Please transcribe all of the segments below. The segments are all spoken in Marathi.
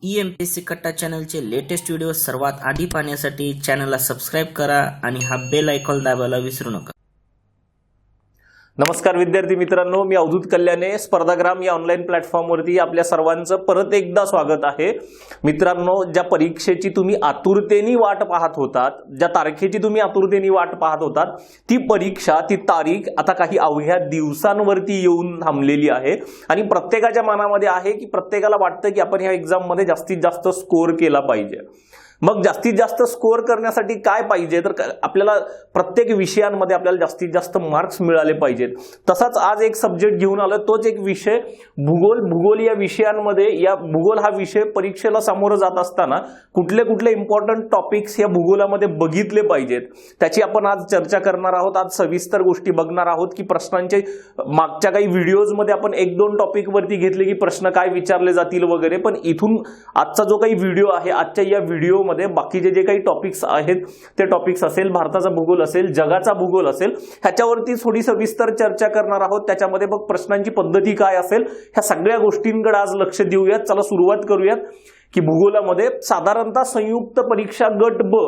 EMPSC कट्टा चॅनलचे लेटेस्ट व्हिडिओ सर्वात आधी पाहण्यासाठी चॅनलला सबस्क्राइब करा आणि हा बेल आयकॉन दाबायला विसरू नका। नमस्कार विद्यार्थी मित्रांनो, मी अवधूत कल्याणे स्पर्धाग्राम या ऑनलाईन प्लॅटफॉर्मवरती आपल्या सर्वांचं परत एकदा स्वागत आहे। मित्रांनो, ज्या परीक्षेची तुम्ही आतुरतेने वाट पाहत होतात, ज्या तारखेची तुम्ही आतुरतेने वाट पाहत होतात, ती परीक्षा, ती तारीख आता काही अवघ्या दिवसांवरती येऊन थांबलेली आहे आणि प्रत्येकाच्या मनामध्ये आहे की प्रत्येकाला वाटतं की आपण ह्या एक्झाम मध्ये जास्तीत जास्त स्कोर केला पाहिजे। मग जास्तीत जास्त स्कोर करण्यासाठी काय पाहिजे, तर आपल्याला प्रत्येक विषयांमध्ये आपल्याला जास्तीत जास्त मार्क्स मिळाले पाहिजेत। तसाच आज एक सब्जेक्ट घेऊन आलो, तोच एक विषय भूगोल या विषयांमध्ये, या भूगोल हा विषय परीक्षेला सामोरं जात असताना कुठले कुठले इम्पॉर्टंट टॉपिक्स या भूगोलामध्ये बघितले पाहिजेत त्याची आपण आज चर्चा करणार आहोत। आज सविस्तर गोष्टी बघणार आहोत की प्रश्नांचे मागच्या काही व्हिडिओजमध्ये आपण एक दोन टॉपिक वरती घेतले की प्रश्न काय विचारले जातील वगैरे, पण इथून आजचा जो काही व्हिडिओ आहे, आजच्या या व्हिडिओ मध्ये बाकीचे जे काही टॉपिक्स आहेत ते टॉपिक्स असेल, भारताचा भूगोल असेल, जगाचा भूगोल असेल, ह्याच्यावरती थोडी सविस्तर चर्चा करणार आहोत। त्याच्यामध्ये मग प्रश्नांची पद्धती काय असेल, ह्या सगळ्या गोष्टींकडे आज लक्ष देऊयात। चला सुरुवात करूयात की भूगोलामध्ये साधारणतः संयुक्त परीक्षा गट ब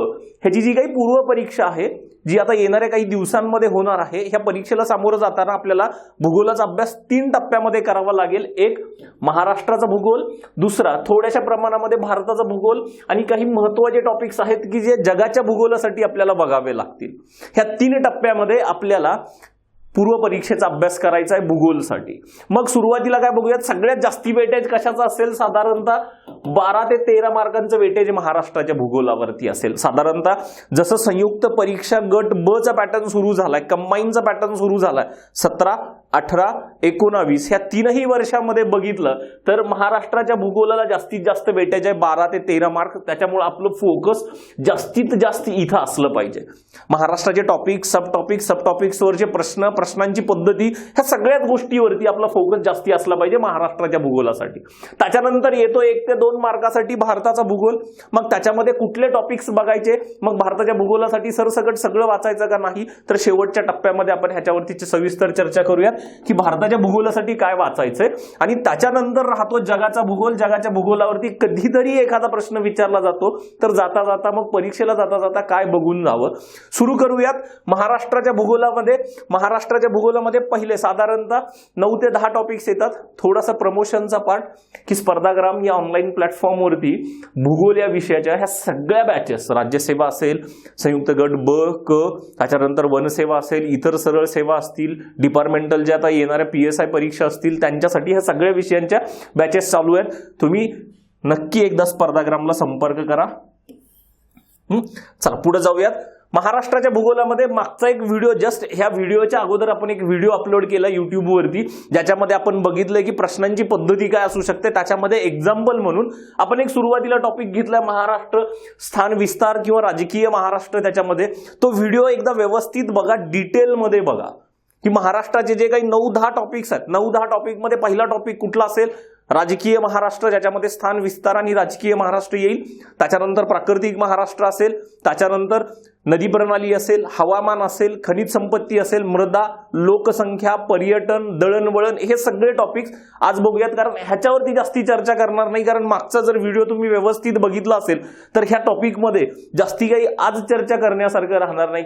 ह्याची जी काही पूर्व परीक्षा आहे, जी आता येणाऱ्या काही दिवसांमध्ये होणार आहे, ह्या परीक्षेला सामोरं जाताना आपल्याला भूगोलाचा अभ्यास 3 टप्प्यामध्ये करावा लागेल। एक महाराष्ट्राचा भूगोल, दुसरा थोड्याशा प्रमाणामध्ये भारताचा भूगोल आणि काही महत्त्वाचे टॉपिक्स आहेत की जे जगाच्या भूगोलासाठी आपल्याला बघावे लागतील। ह्या 3 टप्प्यामध्ये आपल्याला पूर्व परीक्षेचा अभ्यास करायचा आहे भूगोलसाठी। मग सुरुवातीला काय बघूयात, सगळ्यात जास्ती वेटेज कशाचं असेल, साधारणतः 12 ते 13 मार्कांचं वेटेज महाराष्ट्राच्या भूगोलावरती असेल। साधारणतः जसं संयुक्त परीक्षा गट ब चा पॅटर्न सुरू झालाय, कंबाईनचा पॅटर्न सुरू झालाय 17, 18, 19 ह्या 3ही वर्षामध्ये बघितलं तर महाराष्ट्राच्या भूगोलाला जास्तीत जास्त वेटेज आहे 12 ते 13 मार्क। त्याच्यामुळे आपलं फोकस जास्तीत जास्त इथं असलं पाहिजे। महाराष्ट्राचे टॉपिक, सब टॉपिक्सवरचे प्रश्न, प्रश्नांची पद्धती, ह्या सगळ्याच गोष्टीवरती आपला फोकस जास्ती असला पाहिजे महाराष्ट्राच्या भूगोलासाठी। त्याच्यानंतर येतो 1 ते 2 मार्कासाठी भारताचा भूगोल। मग त्याच्यामध्ये कुठले टॉपिक्स बघायचे, मग भारताच्या भूगोलासाठी सरसकट सगळं वाचायचं का नाही, तर शेवटच्या टप्प्यामध्ये आपण ह्याच्यावरती सविस्तर चर्चा करूयात की भारताच्या भूगोलासाठी काय वाचायचंय। आणि त्याच्यानंतर राहतो जगाचा भूगोल। जगाच्या भूगोलावरती कधीतरी एखादा प्रश्न विचारला जातो, तर जाता जाता मग परीक्षेला जाता जाता काय बघून जावं। सुरू करूयात महाराष्ट्राच्या भूगोलामध्ये पहिले साधारणतः 9 ते 10 टॉपिक्स येतात। थोडासा प्रमोशनचा पार्ट की स्पर्धाग्राम या ऑनलाईन प्लॅटफॉर्मवरती भूगोल या विषयाच्या ह्या सगळ्या बॅचेस, राज्यसेवा असेल, संयुक्त गट ब क, त्याच्यानंतर वनसेवा असेल, इतर सरळ सेवा असतील, डिपार्टमेंटल ज्या आता येणाऱ्या PSI परीक्षा असतील, त्यांच्यासाठी ह्या सगळ्या विषयांच्या बॅचेस चालू आहेत। तुम्ही नक्की एकदा स्पर्धाग्रामला संपर्क करा। चला पुढे जाऊयात। महाराष्ट्राच्या भूगोलामध्ये मागचा एक व्हिडिओ, जस्ट ह्या व्हिडिओच्या अगोदर आपण एक व्हिडिओ अपलोड केला युट्यूबवरती, ज्याच्यामध्ये आपण बघितलंय की प्रश्नांची पद्धती काय असू शकते। त्याच्यामध्ये एक्झाम्पल म्हणून आपण एक सुरुवातीला टॉपिक घेतलाय महाराष्ट्र, स्थान विस्तार किंवा राजकीय महाराष्ट्र। त्याच्यामध्ये तो व्हिडिओ एकदा व्यवस्थित बघा, डिटेलमध्ये बघा की महाराष्ट्राचे जे काही 9-10 टॉपिक्स आहेत, 9-10 टॉपिकमध्ये पहिला टॉपिक कुठला असेल, राजकीय महाराष्ट्र, ज्याच्यामध्ये स्थान विस्तार आणि राजकीय महाराष्ट्र येईल। त्याच्यानंतर प्राकृतिक महाराष्ट्र असेल, त्याच्यानंतर नदी प्रणाली असेल, हवामान असेल, खनिज संपत्ती असेल, मृदा, लोकसंख्या, पर्यटन, दळणवळण, हे सगळे टॉपिक्स आज बघूयात। कारण ह्याच्यावरती जास्ती चर्चा करणार नाही, कारण मागचा जर व्हिडिओ तुम्ही व्यवस्थित बघितला असेल तर ह्या टॉपिकमध्ये जास्ती काही आज चर्चा करण्यासारखं राहणार नाही,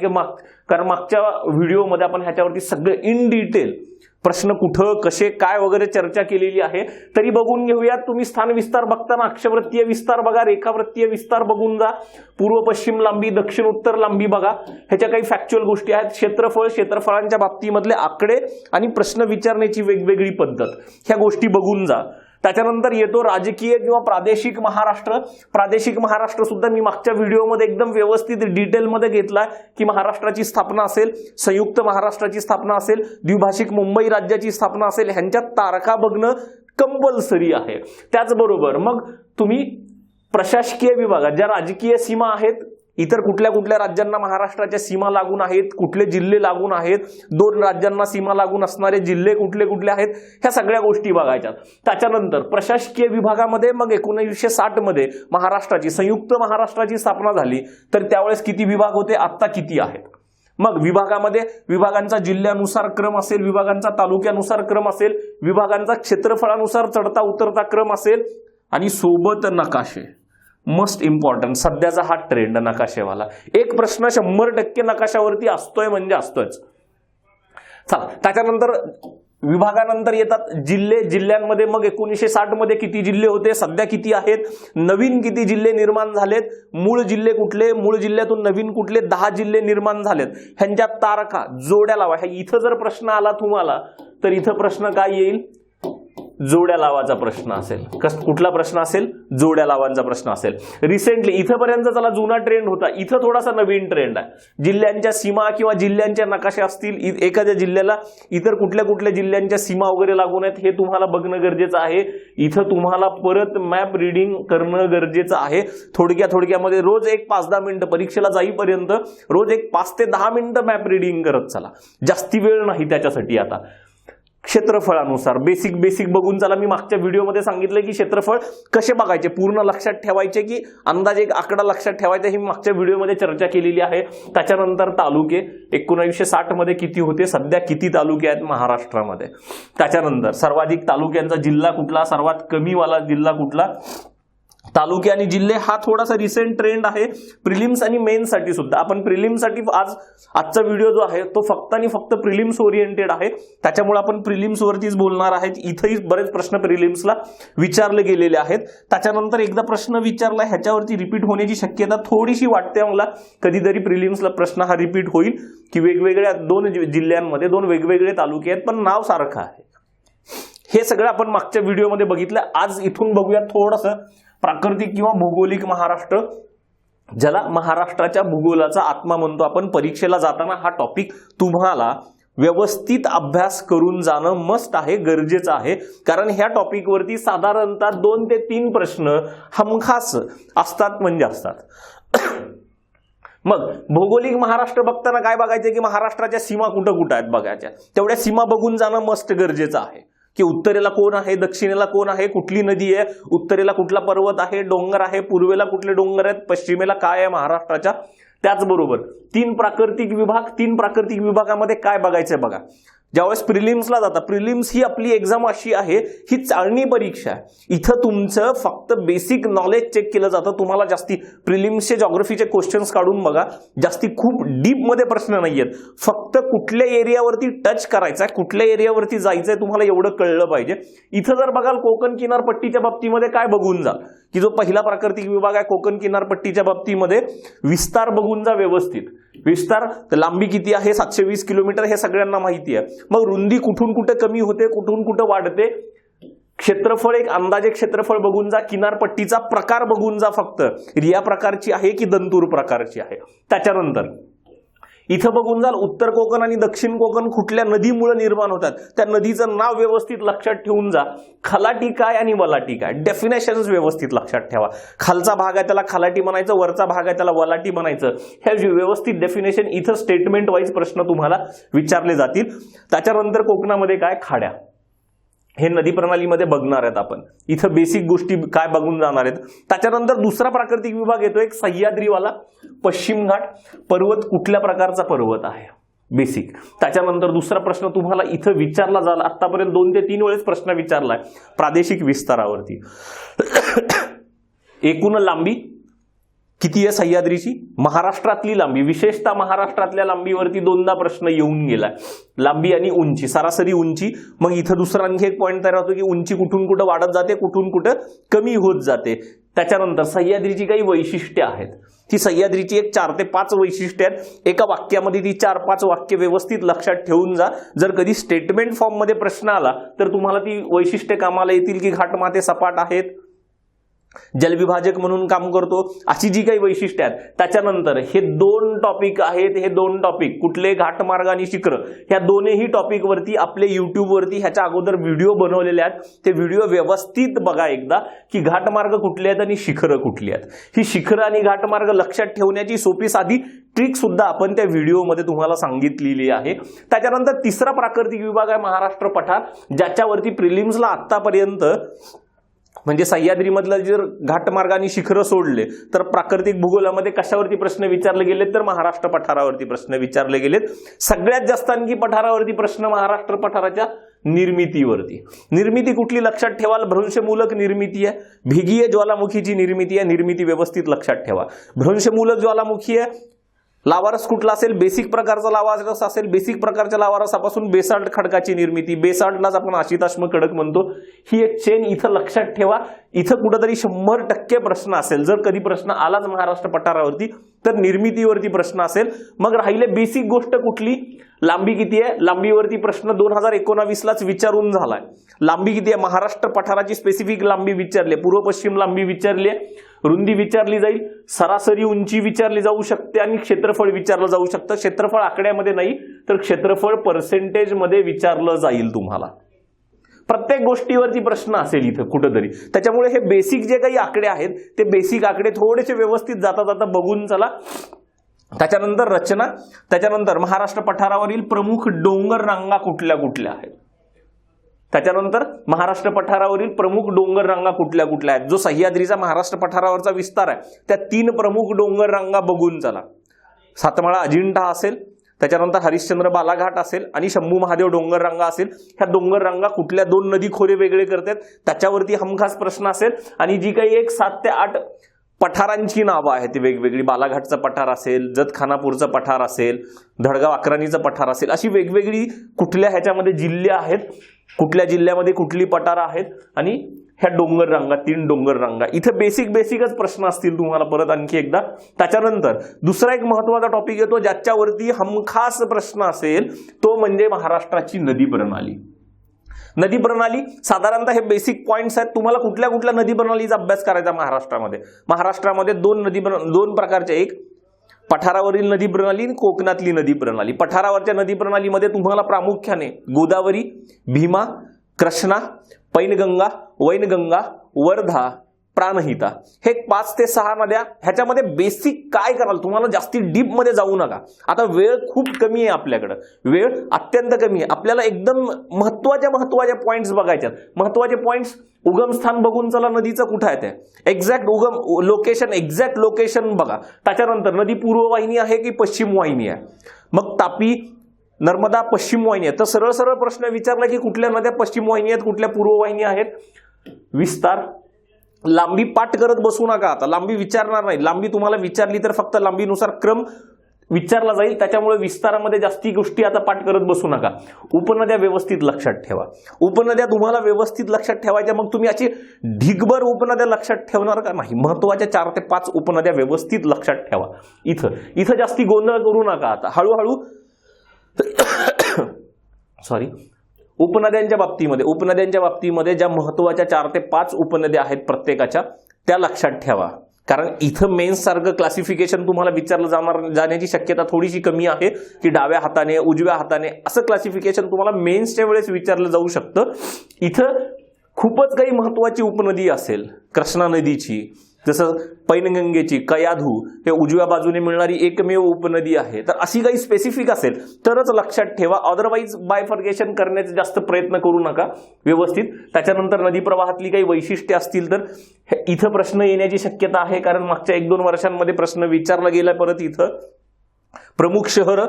कारण मागच्या व्हिडिओमध्ये आपण ह्याच्यावरती सगळे इन डिटेल प्रश्न कुठं, कसे, काय वगैरे चर्चा केलेली आहे। तरी बघून घेऊयात। तुम्ही स्थान विस्तार बघताना अक्षवृत्तीय विस्तार बघा, रेखावृत्तीय विस्तार बघून जा, पूर्व पश्चिम लांबी, दक्षिण उत्तर लांबी बघा। ह्याच्या काही फॅक्च्युअल गोष्टी आहेत, क्षेत्रफळांच्या बाबतीमधले आकडे आणि प्रश्न विचारण्याची वेगवेगळी पद्धत, ह्या गोष्टी बघून जा। त्याच्यानंतर येतो राजकीय किंवा प्रादेशिक महाराष्ट्र। प्रादेशिक महाराष्ट्र सुद्धा मी मागच्या व्हिडिओमध्ये एकदम व्यवस्थित डिटेलमध्ये घेतलाय की महाराष्ट्राची स्थापना असेल, संयुक्त महाराष्ट्राची स्थापना असेल, द्विभाषिक मुंबई राज्याची स्थापना असेल, ह्यांच्या तारखा बघणं कंपल्सरी आहे। त्याचबरोबर मग तुम्ही प्रशासकीय विभागात ज्या राजकीय सीमा आहेत, इतर कुठल्या कुठल्या राज्यांना महाराष्ट्राच्या सीमा लागून आहेत, कुठले जिल्हे लागून आहेत, 2 राज्यांना सीमा लागून असणारे जिल्हे कुठले कुठले आहेत, ह्या सगळ्या गोष्टी बघायच्या। त्याच्यानंतर प्रशासकीय विभागामध्ये मग 1960 मध्ये महाराष्ट्राची, संयुक्त महाराष्ट्राची स्थापना झाली, तर त्यावेळेस किती विभाग होते, आता किती आहेत। मग विभागामध्ये विभागांचा जिल्ह्यानुसार क्रम असेल, विभागांचा तालुक्यानुसार क्रम असेल, विभागांचा क्षेत्रफळानुसार चढता उतरता क्रम असेल, आणि सोबत नकाशे. मस्ट इम्पॉर्टंट, सध्याचा हा ट्रेंड नकाशेवाला. एक प्रश्न 100% नकाशावरती असतोय म्हणजे असतोच. चला, त्याच्यानंतर विभागानंतर येतात जिल्हे. जिल्ह्यांमध्ये मग 1960 मध्ये किती जिल्हे होते, सध्या किती आहेत, नवीन किती जिल्हे निर्माण झालेत, मूळ जिल्हे कुठले, मूळ जिल्ह्यातून नवीन कुठले, 10 जिल्हे निर्माण झालेत, ह्यांच्या तारखा जोड्या लावा. इथं जर प्रश्न आला तुम्हाला तर इथं प्रश्न काय येईल, जोड्या लावाचा प्रश्न असेल. कुठला प्रश्न असेल, जोड्या लावांचा प्रश्न असेल. रिसेंटली इथपर्यंत चला जुना ट्रेंड होता, इथं थोडासा नवीन ट्रेंड आहे. जिल्ह्यांच्या सीमा किंवा जिल्ह्यांच्या नकाशे असतील, एखाद्या जिल्ह्याला इतर कुठल्या कुठल्या जिल्ह्यांच्या सीमा वगैरे लागून आहेत हे तुम्हाला बघणं गरजेचं आहे. इथं तुम्हाला परत मॅप रिडिंग करणं गरजेचं आहे. थोडक्यामध्ये रोज एक 5-10 मिनिटं परीक्षेला जाईपर्यंत रोज एक 5 ते 10 मिनिटं मॅप रिडिंग करत चला. जास्ती वेळ नाही त्याच्यासाठी. आता क्षेत्रफळानुसार बेसिक बघून चला. मी मागच्या व्हिडिओमध्ये सांगितलं की क्षेत्रफळ कसे बघायचे, पूर्ण लक्षात ठेवायचे की अंदाजे एक आकडा लक्षात ठेवायचा, ही मागच्या व्हिडिओमध्ये चर्चा केलेली आहे. त्याच्यानंतर तालुके 1960 मध्ये किती होते, सध्या किती तालुके आहेत महाराष्ट्रामध्ये. त्याच्यानंतर सर्वाधिक तालुक्यांचा जिल्हा कुठला, सर्वात कमी वाला जिल्हा कुठला. तालुके आणि जिल्हे हा थोडासा रिसेंट ट्रेंड आहे प्रिलिम्स आणि मेन्स साठी सुद्धा. आपण प्रिलिम्स साठी आजचा व्हिडिओ जो आहे तो फक्त आणि फक्त प्रिलिम्स ओरिएंटेड आहे, त्याच्यामुळे आपण प्रिलिम्स वरतीच बोलणार आहेत. इथेही बरेच प्रश्न प्रिलिम्सला विचारले गेलेले आहेत. त्याच्यानंतर एकदा प्रश्न विचारला ह्याच्यावरती रिपीट होण्याची शक्यता थोडीशी वाटते मला. कधीतरी प्रिलिम्सला प्रश्न हा रिपीट होईल की वेगवेगळ्या 2 जिल्ह्यांमध्ये 2 वेगवेगळे तालुके आहेत पण नाव सारखं आहे. हे सगळं आपण मागच्या व्हिडिओमध्ये बघितलं. आज इथून बघूया थोडंसं प्राकृतिक किंवा भौगोलिक महाराष्ट्र, ज्याला महाराष्ट्राच्या भूगोलाचा आत्मा म्हणतो आपण. परीक्षेला जाताना हा टॉपिक तुम्हाला व्यवस्थित अभ्यास करून जाणं मस्ट आहे, गरजेचं आहे. कारण ह्या टॉपिकवरती साधारणतः 2 ते 3 प्रश्न हमखास असतात म्हणजे असतात. मग भौगोलिक महाराष्ट्र बघताना काय बघायचं की महाराष्ट्राच्या सीमा कुठं आहेत बघायच्या. तेवढ्या सीमा बघून जाणं मस्ट गरजेचं आहे की उत्तरेला कोण आहे, दक्षिणेला कोण आहे, कुठली नदी आहे, उत्तरेला कुठला पर्वत आहे, डोंगर आहे, पूर्वेला कुठले डोंगर आहेत, पश्चिमेला काय आहे महाराष्ट्राच्या. त्याचबरोबर 3 प्राकृतिक विभाग, 3 प्राकृतिक विभागामध्ये काय बघायचंय बघा. ज्यावेळेस प्रिलिम्सला जाता, प्रिलिम्स ही आपली एक्झाम अशी आहे, ही चाळणी परीक्षा आहे. इथं तुमचं फक्त बेसिक नॉलेज चेक केलं जातं. तुम्हाला जास्ती प्रिलिम्सचे जॉग्रफीचे क्वेश्चन्स काढून बघा, जास्ती खूप डीप मध्ये प्रश्न नाहीयेत. फक्त कुठल्या एरियावरती टच करायचा आहे, कुठल्या एरियावरती जायचंय तुम्हाला एवढं कळलं पाहिजे. इथं जर बघाल कोकण किनारपट्टीच्या बाबतीमध्ये काय बघून जा की जो पहिला प्राकृतिक विभाग आहे कोकण किनारपट्टीच्या बाबतीमध्ये विस्तार बघून जा व्यवस्थित. विस्तार लांबी किती आहे, 720 किलोमीटर, हे सगळ्यांना माहिती आहे. मग रुंदी कुठून कुठे कमी होते, कुठून कुठे वाढते. क्षेत्रफळ एक अंदाजे क्षेत्रफळ बघून जा. किनारपट्टीचा प्रकार बघून जा, फक्त रिया प्रकारची आहे की दंतूर प्रकारची आहे. त्याच्यानंतर इथं बघून जाल उत्तर कोकण आणि दक्षिण कोकण कुठल्या नदीमुळे निर्माण होतात, त्या नदीचं नाव व्यवस्थित लक्षात ठेवून जा. खलाटी काय आणि वलाटी काय, डेफिनेशन्स व्यवस्थित लक्षात ठेवा. खालचा भाग आहे त्याला खलाटी म्हणायचं, वरचा भाग आहे त्याला वलाटी म्हणायचं. हे व्यवस्थित डेफिनेशन इथं स्टेटमेंट वाईज प्रश्न तुम्हाला विचारले जातील. त्याच्यानंतर कोकणामध्ये काय, खाड्या, हे नदी प्रणालीमध्ये बघणार आहेत आपण. इथं बेसिक गोष्टी काय बघून जाणार आहेत. त्याच्यानंतर दुसरा प्राकृतिक विभाग येतो एक सह्याद्रीवाला. पश्चिम घाट, पर्वत कुठल्या प्रकारचा पर्वत आहे, बेसिक. त्याच्यानंतर दुसरा प्रश्न तुम्हाला इथं विचारला झाला, आतापर्यंत 2 ते 3 वेळेस प्रश्न विचारलाय प्रादेशिक विस्तारावरती. एकूण लांबी किती आहे सह्याद्रीची, महाराष्ट्रातली लांबी, विशेषतः महाराष्ट्रातल्या लांबीवरती 2दा प्रश्न येऊन गेलाय. लांबी आणि उंची, सरासरी उंची. मग इथं दुसरा आणखी एक पॉईंट तयार होतो की उंची कुठून कुठं वाढत जाते, कुठून कुठं कमी होत जाते. त्याच्यानंतर सह्याद्रीची काही वैशिष्ट्ये आहेत. ती सह्याद्रीची एक 4 ते 5 वैशिष्ट्ये आहेत. एका वाक्यामध्ये ती 4-5 वाक्य व्यवस्थित लक्षात ठेवून जा. जर कधी स्टेटमेंट फॉर्म मध्ये प्रश्न आला तर तुम्हाला ती वैशिष्ट्ये कामाला येतील की घाटमाथे सपाट आहेत, जलविभाजक म्हणून काम करतो, अशी जी काही वैशिष्ट्ये आहेत. त्याच्यानंतर हे 2 टॉपिक आहेत. हे 2 टॉपिक कुठले, घाटमार्ग आणि शिखर, ह्या दोन्ही टॉपिक वरती आपले युट्यूब वरती ह्याच्या अगोदर व्हिडिओ बनवलेले आहेत. ते व्हिडिओ व्यवस्थित बघा एकदा की घाटमार्ग कुठले आहेत आणि शिखर कुठली आहेत. ही शिखर आणि घाटमार्ग लक्षात ठेवण्याची सोपी साधी ट्रिक सुद्धा आपण त्या व्हिडिओमध्ये तुम्हाला सांगितलेली आहे. त्याच्यानंतर तिसरा प्राकृतिक विभाग आहे महाराष्ट्र पठार, ज्याच्यावरती प्रिलिम्सला आतापर्यंत म्हणजे सह्याद्रीमधलं जर घाटमार्ग आणि शिखरं सोडले तर प्राकृतिक भूगोलामध्ये कशावरती प्रश्न विचारले गेलेत, तर महाराष्ट्र पठारावरती प्रश्न विचारले गेलेत. सगळ्यात जास्त आणखी पठारावरती प्रश्न महाराष्ट्र पठाराच्या निर्मितीवरती. निर्मिती कुठली लक्षात ठेवा? भ्रंशमूलक निर्मिती आहे, भेगीय ज्वालामुखीची निर्मिती आहे. निर्मिती व्यवस्थित लक्षात ठेवा. भ्रंशमूलक ज्वालामुखी आहे. लावारस कुठला असेल? बेसिक प्रकारचा लावारस असेल. बेसिक प्रकारच्या लावारसापासून बेसाल्ट खडकाची निर्मिती, बेसाल्टलाच आपण आशिताश्म खडक म्हणतो. ही एक चेन इथं लक्षात ठेवा. इथं कुठेतरी 100% प्रश्न असेल. जर कधी प्रश्न आलाच महाराष्ट्र पठारावरती तर निर्मितीवरती प्रश्न असेल. मग राहिले बेसिक गोष्ट कुठली? लांबी किती आहे? लांबीवरती प्रश्न 2019लाच विचारून झालाय. लांबी किती आहे? महाराष्ट्र पठाराची स्पेसिफिक लांबी विचारली, पूर्व पश्चिम लांबी विचारली आहे, रुंदी विचारली जाईल, सरासरी उंची विचारली जाऊ शकते आणि क्षेत्रफळ विचारलं जाऊ शकतं. क्षेत्रफळ आकड्यामध्ये नाही तर क्षेत्रफळ पर्सेंटेज मध्ये विचारलं जाईल तुम्हाला. प्रत्येक गोष्टीवरती प्रश्न असेल इथं कुठंतरी. त्याच्यामुळे हे बेसिक जे काही आकडे आहेत ते बेसिक आकडे थोडेसे व्यवस्थित जाता जाता बघून चला. त्याच्यानंतर रचना, त्याच्यानंतर महाराष्ट्र पठारावरील प्रमुख डोंगर रांगा कुठल्या कुठल्या आहेत, त्याच्यानंतर महाराष्ट्र पठारावरील प्रमुख डोंगर रांगा कुठल्या कुठल्या आहेत. जो सह्याद्रीचा महाराष्ट्र पठारावरचा विस्तार आहे त्या 3 प्रमुख डोंगर रांगा बघून चला. सातमाळा अजिंठा असेल, त्याच्यानंतर हरिश्चंद्र बालाघाट असेल आणि शंभू महादेव डोंगर रांगा असेल. ह्या डोंगर रांगा कुठल्या 2 नदी खोरे वेगळे करतात त्याच्यावरती हमखास प्रश्न असेल. आणि जी काही एक 7 ते 8 पठारांची नावं आहेत ती वेगवेगळी, बालाघाटचं पठार असेल, जतखानापूरचं पठार असेल, धडगाव अक्राणीचं पठार असेल, अशी वेगवेगळी कुठल्या ह्याच्यामध्ये जिल्हे आहेत, कुठल्या जिल्ह्यामध्ये कुठली पठारं आहेत आणि ह्या डोंगर रांगा 3 डोंगर रांगा. इथे बेसिकच प्रश्न असतील तुम्हाला परत आणखी एकदा. त्याच्यानंतर दुसरा एक महत्वाचा टॉपिक येतो ज्याच्यावरती हमखास प्रश्न असेल तो म्हणजे महाराष्ट्राची नदी प्रणाली. नदी प्रणाली साधारणतः हे बेसिक पॉइंट्स आहेत. तुम्हाला कुठल्या कुठल्या नदी प्रणालीचा अभ्यास करायचा महाराष्ट्रामध्ये 2 प्रकारच्या, एक पठारावरील नदी प्रणाली आणि कोकणातली नदी प्रणाली. पठारावरच्या नदी प्रणालीमध्ये तुम्हाला प्रामुख्याने गोदावरी, भीमा, कृष्णा, पैनगंगा, वैनगंगा, वर्धा, प्राणहिता हे 5 ते 6 नद्या. ह्याच्यामध्ये बेसिक काय कराल, तुम्हाला जास्ती डीप मध्ये जाऊ नका. आता वेळ खूप कमी आहे आपल्याकडे, वेळ अत्यंत कमी आहे. आपल्याला एकदम महत्वाच्या पॉइंट्स बघायच्यात. महत्वाचे पॉइंट्स, उगमस्थान बघून चला नदीचं कुठं आहे ते एक्झॅक्ट एक्झॅक्ट लोकेशन बघा. त्याच्यानंतर नदी पूर्व वाहिनी आहे की पश्चिम वाहिनी आहे. मग तापी, नर्मदा पश्चिम वाहिनी आहे तर सरळ सरळ प्रश्न विचारला की कुठल्या नद्या पश्चिम वाहिनी आहेत, कुठल्या पूर्व वाहिनी आहेत. विस्तार, लांबी पाठ करत बसू नका. आता लांबी विचारणार नाही. लांबी तुम्हाला विचारली तर फक्त लांबीनुसार क्रम विचारला जाईल. त्याच्यामुळे विस्तारामध्ये जास्ती गोष्टी आता पाठ करत बसू नका. उपनद्या व्यवस्थित लक्षात ठेवा. उपनद्या तुम्हाला व्यवस्थित लक्षात ठेवायच्या. मग तुम्ही अशी ढिगभर उपनद्या लक्षात ठेवणार का? नाही. महत्वाच्या 4 ते 5 उपनद्या व्यवस्थित लक्षात ठेवा. इथं जास्ती गोंधळ करू नका. आता हळूहळू उपनद्यांच्या बाबतीमध्ये ज्या महत्वाच्या 4 ते 5 उपनद्या आहेत प्रत्येकाच्या त्या लक्षात ठेवा. कारण इथं मेन्स सारखं क्लासिफिकेशन तुम्हाला विचारलं जाण्याची शक्यता थोडीशी कमी आहे की डाव्या हाताने, उजव्या हाताने असं क्लासिफिकेशन तुम्हाला मेन्सच्या वेळेस विचारलं जाऊ शकतं. इथं खूपच काही महत्वाची उपनदी असेल, कृष्णा नदीची, जसं पैनगंगेची, कयाधू हे उजव्या बाजूने मिळणारी एकमेव उपनदी आहे. तर अशी काही स्पेसिफिक असेल तरच लक्षात ठेवा. अदरवाईज बायफर्गेशन करण्याचे जास्त प्रयत्न करू नका व्यवस्थित. त्याच्यानंतर नदी प्रवाहातली काही वैशिष्ट्ये असतील तर इथं प्रश्न येण्याची शक्यता आहे. कारण मागच्या 1-2 वर्षांमध्ये प्रश्न विचारला गेला. परत इथं प्रमुख शहर,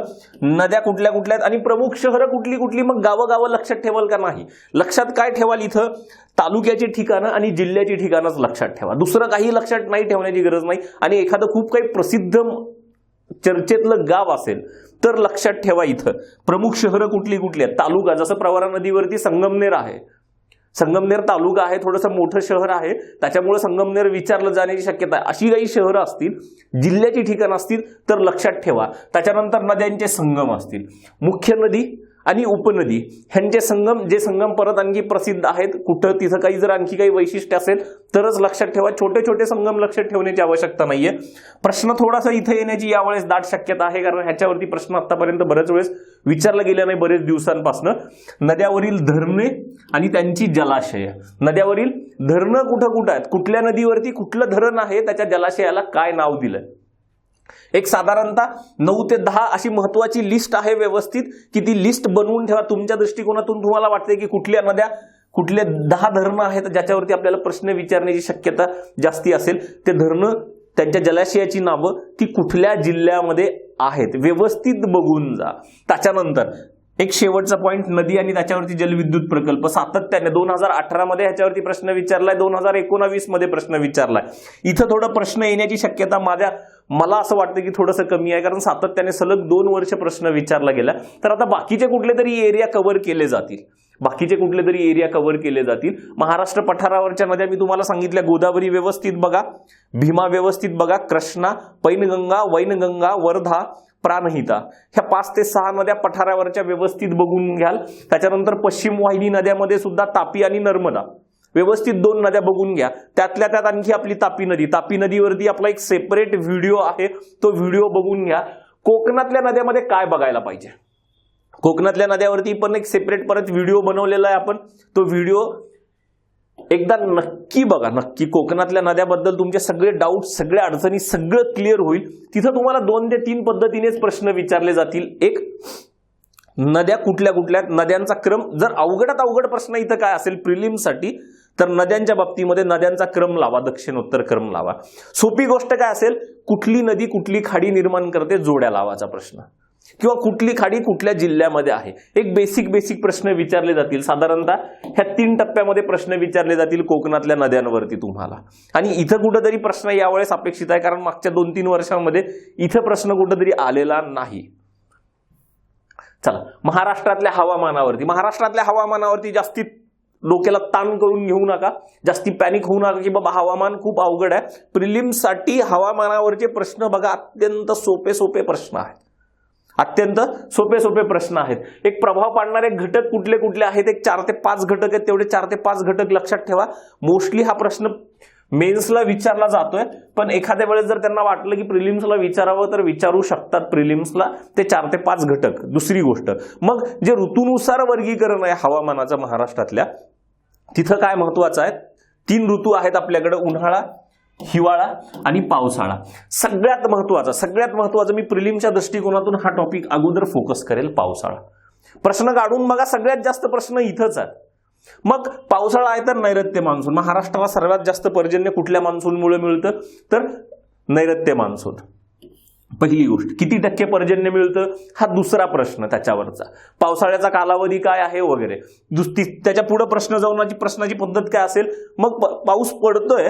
नद्या कुठल्या कुठल्या आहेत आणि प्रमुख शहरं कुठली कुठली, मग गावं लक्षात ठेवाल का नाही. लक्षात काय ठेवाल, इथं तालुक्याची ठिकाणं आणि जिल्ह्याची ठिकाणच लक्षात ठेवा. दुसरं काही लक्षात नाही ठेवण्याची गरज नाही. आणि एखादं खूप काही प्रसिद्ध चर्चेतलं गाव असेल तर लक्षात ठेवा इथं प्रमुख शहरं कुठली कुठली आहेत. तालुका, जसं प्रवरा नदीवरती संगमनेर आहे, संगमनेर तालुका आहे, थोडंसं मोठं शहर आहे, त्याच्यामुळे संगमनेर विचारलं जाण्याची शक्यता आहे. अशी काही शहरं असतील, जिल्ह्याची ठिकाणं असतील तर लक्षात ठेवा. त्याच्यानंतर नद्यांचे संगम असतील, मुख्य नदी आणि उपनदी ह्यांचे संगम, जे संगम परत आणखी प्रसिद्ध आहेत कुठं, तिथं काही जर आणखी काही वैशिष्ट्य असेल तरच लक्षात ठेवा. छोटे छोटे संगम लक्षात ठेवण्याची आवश्यकता नाहीये. प्रश्न थोडासा इथं येण्याची यावेळेस दाट शक्यता आहे कारण ह्याच्यावरती प्रश्न आतापर्यंत बरेच वेळेस विचारला गेला नाही बरेच दिवसांपासून. नद्यावरील धरणे आणि त्यांची जलाशय. नद्यावरील धरणं कुठं कुठं आहेत, कुठल्या नदीवरती कुठलं धरण आहे, त्याच्या जलाशयाला काय नाव दिलंय. एक साधारणतः 9 ते 10 अशी महत्वाची लिस्ट आहे व्यवस्थित, की ती लिस्ट बनवून ठेवा. तुमच्या दृष्टिकोनातून तुम्हाला वाटते की कुठल्या नद्या, कुठले 10 धरणं आहेत ज्याच्यावरती आपल्याला प्रश्न विचारण्याची शक्यता जास्ती असेल. ते धरणं, त्यांच्या जलाशयाची नावं ती कुठल्या जिल्ह्यामध्ये आहेत व्यवस्थित बघून जा. त्याच्यानंतर एक शेवटचा पॉइंट, नदी आणि त्याच्यावरती जलविद्युत प्रकल्प सातत्याने 2018 मध्ये ह्याच्यावरती प्रश्न विचारलाय, 2019 मध्ये प्रश्न विचारलाय. इथं थोडं प्रश्न येण्याची शक्यता मला असं वाटतं की थोडंसं कमी आहे, कारण सातत्याने सलग 2 वर्ष प्रश्न विचारला गेला. तर आता बाकीचे कुठले तरी एरिया कव्हर केले जातील. महाराष्ट्र पठारावरच्या नद्या मी तुम्हाला सांगितल्या, गोदावरी व्यवस्थित बघा, भीमा व्यवस्थित बघा, कृष्णा, पैनगंगा, वैनगंगा, वर्धा, प्राणहिता, ह्या 5 ते 6 नद्या पठारावरच्या व्यवस्थित बघून घ्याल. त्याच्यानंतर पश्चिम वाहिनी नद्यामध्ये सुद्धा तापी आणि नर्मदा व्यवस्थित 2 नद्या बघून घ्या. त्यातल्या त्यात आणखी आपली तापी नदीवरती आपला एक सेपरेट व्हिडिओ आहे, तो व्हिडिओ बघून घ्या. कोकणातल्या नद्यामध्ये काय बघायला पाहिजे, कोकणातल्या नद्यावरती पण एक सेपरेट परत व्हिडिओ बनवलेला आहे आपण, तो व्हिडिओ एकदा नक्की बघा. नक्की कोकणातल्या नद्याबद्दल तुमचे सगळे डाऊट, सगळ्या अडचणी, सगळं क्लिअर होईल. तिथं तुम्हाला 2 ते 3 पद्धतीनेच प्रश्न विचारले जातील. एक, नद्या कुठल्या कुठल्या, नद्यांचा क्रम. जर अवघडात अवघड प्रश्न इथं काय असेल प्रिलिम्ससाठी, तर नद्यांच्या बाबतीमध्ये नद्यांचा क्रम लावा, दक्षिणोत्तर क्रम लावा. सोपी गोष्ट काय असेल, कुठली नदी कुठली खाडी निर्माण करते, जोड्या लावाचा प्रश्न, किंवा कुठली खाडी कुठल्या जिल्ह्यामध्ये आहे. एक बेसिक प्रश्न विचारले जातील. साधारणतः ह्या 3 टप्प्यामध्ये प्रश्न विचारले जातील कोकणातल्या नद्यांवरती तुम्हाला. आणि इथं कुठंतरी प्रश्न यावेळेस अपेक्षित आहे, कारण मागच्या 2-3 वर्षांमध्ये इथं प्रश्न कुठंतरी आलेला नाही. चला, महाराष्ट्रातल्या हवामानावरती जास्ती डोक्याला ताण करून घेऊ नका, जास्ती पॅनिक होऊ नका की बाबा हवामान खूप अवघड आहे. प्रिलिम्ससाठी हवामानावरचे प्रश्न बघा, अत्यंत सोपे प्रश्न आहेत, अत्यंत सोपे प्रश्न आहेत. एक प्रभाव पाडणारे घटक कुठले कुठले आहेत, एक 4 ते 5 घटक आहेत, तेवढे 4 ते 5 घटक लक्षात ठेवा. मोस्टली हा प्रश्न मेन्सला विचारला जातोय, पण एखाद्या वेळेस जर त्यांना वाटलं की प्रिलिम्सला विचारावं तर विचारू शकतात प्रिलिम्सला ते 4 ते 5 घटक. दुसरी गोष्ट, मग जे ऋतूनुसार वर्गीकरण आहे हवामानाचं महाराष्ट्रातल्या, तिथं काय महत्वाचं आहे, 3 ऋतू आहेत आपल्याकडे, उन्हाळा, हिवाळा आणि पावसाळा. सगळ्यात महत्वाचं मी प्रिलिमच्या दृष्टिकोनातून हा टॉपिक अगोदर फोकस करेल, पावसाळा. प्रश्न काढून बघा, सगळ्यात जास्त प्रश्न इथंच आहेत. मग पावसाळा आहे तर नैऋत्य मान्सून. महाराष्ट्राला सर्वात जास्त पर्जन्य कुठल्या मान्सूनमुळे मिळतं, तर नैऋत्य मान्सून. पहिली गोष्ट, किती टक्के पर्जन्य मिळतं, हा दुसरा प्रश्न त्याच्यावरचा. पावसाळ्याचा कालावधी काय आहे वगैरे. त्याच्या पुढे प्रश्नाची पद्धत काय असेल, मग पाऊस पडतोय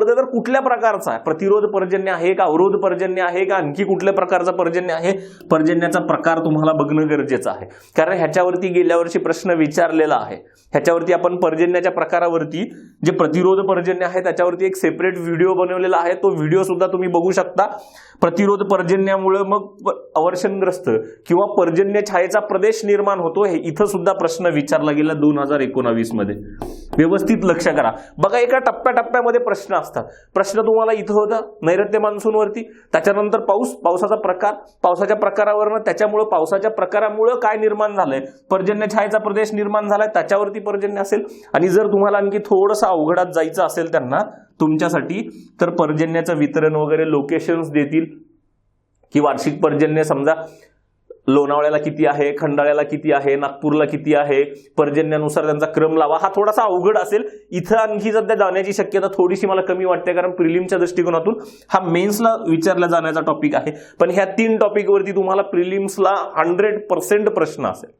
तर कुठल्या प्रकारचा आहे, प्रतिरोध पर्जन्य आहे का, अवरोध पर्जन्य आहे का, आणखी कुठल्या प्रकारचा पर्जन्य आहे. पर्जन्याचा प्रकार तुम्हाला बघणं गरजेचं आहे, कारण ह्याच्यावरती गेल्या वर्षी प्रश्न विचारलेला आहे. ह्याच्यावरती आपण पर्जन्याच्या प्रकारावरती, जे प्रतिरोध पर्जन्य आहे त्याच्यावरती एक सेपरेट व्हिडिओ बनवलेला आहे, तो व्हिडिओ सुद्धा तुम्ही बघू शकता. प्रतिरोध पर्जन्यामुळे मग अवर्षणग्रस्त किंवा पर्जन्य छायेचा प्रदेश निर्माण होतो, हे इथं सुद्धा प्रश्न विचारला गेला 2019 मध्ये. व्यवस्थित लक्ष करा बघा, एका टप्प्यामध्ये प्रश्न असतात. प्रश्न तुम्हाला इथं होता नैऋत्य मान्सूनवरती, त्याच्यानंतर पावसाचा प्रकार, पावसाच्या प्रकारावरनं त्याच्यामुळे पावसाच्या प्रकारामुळे काय निर्माण झालंय, पर्जन्य छायेचा प्रदेश निर्माण झालाय, त्याच्यावरती पर्जन्य असेल. आणि जर तुम्हाला आणखी थोडंसं अवघडात जायचं असेल त्यांना तुमच्यासाठी, तर पर्जन्याचं वितरण वगैरे लोकेशन्स देतील, की वार्षिक पर्जन्य समजा लोणावळ्याला किती आहे, खंडाळ्याला किती आहे, नागपूरला किती आहे, पर्जन्यानुसार त्यांचा क्रम लावा. हा थोडासा अवघड असेल. इथं आणखी सध्या जाण्याची शक्यता थोडीशी मला कमी वाटते, कारण प्रिलिमच्या दृष्टिकोनातून हा मेन्सला विचारला जाण्याचा टॉपिक आहे. पण ह्या 3 टॉपिकवरती तुम्हाला प्रिलिम्सला 100% प्रश्न असेल.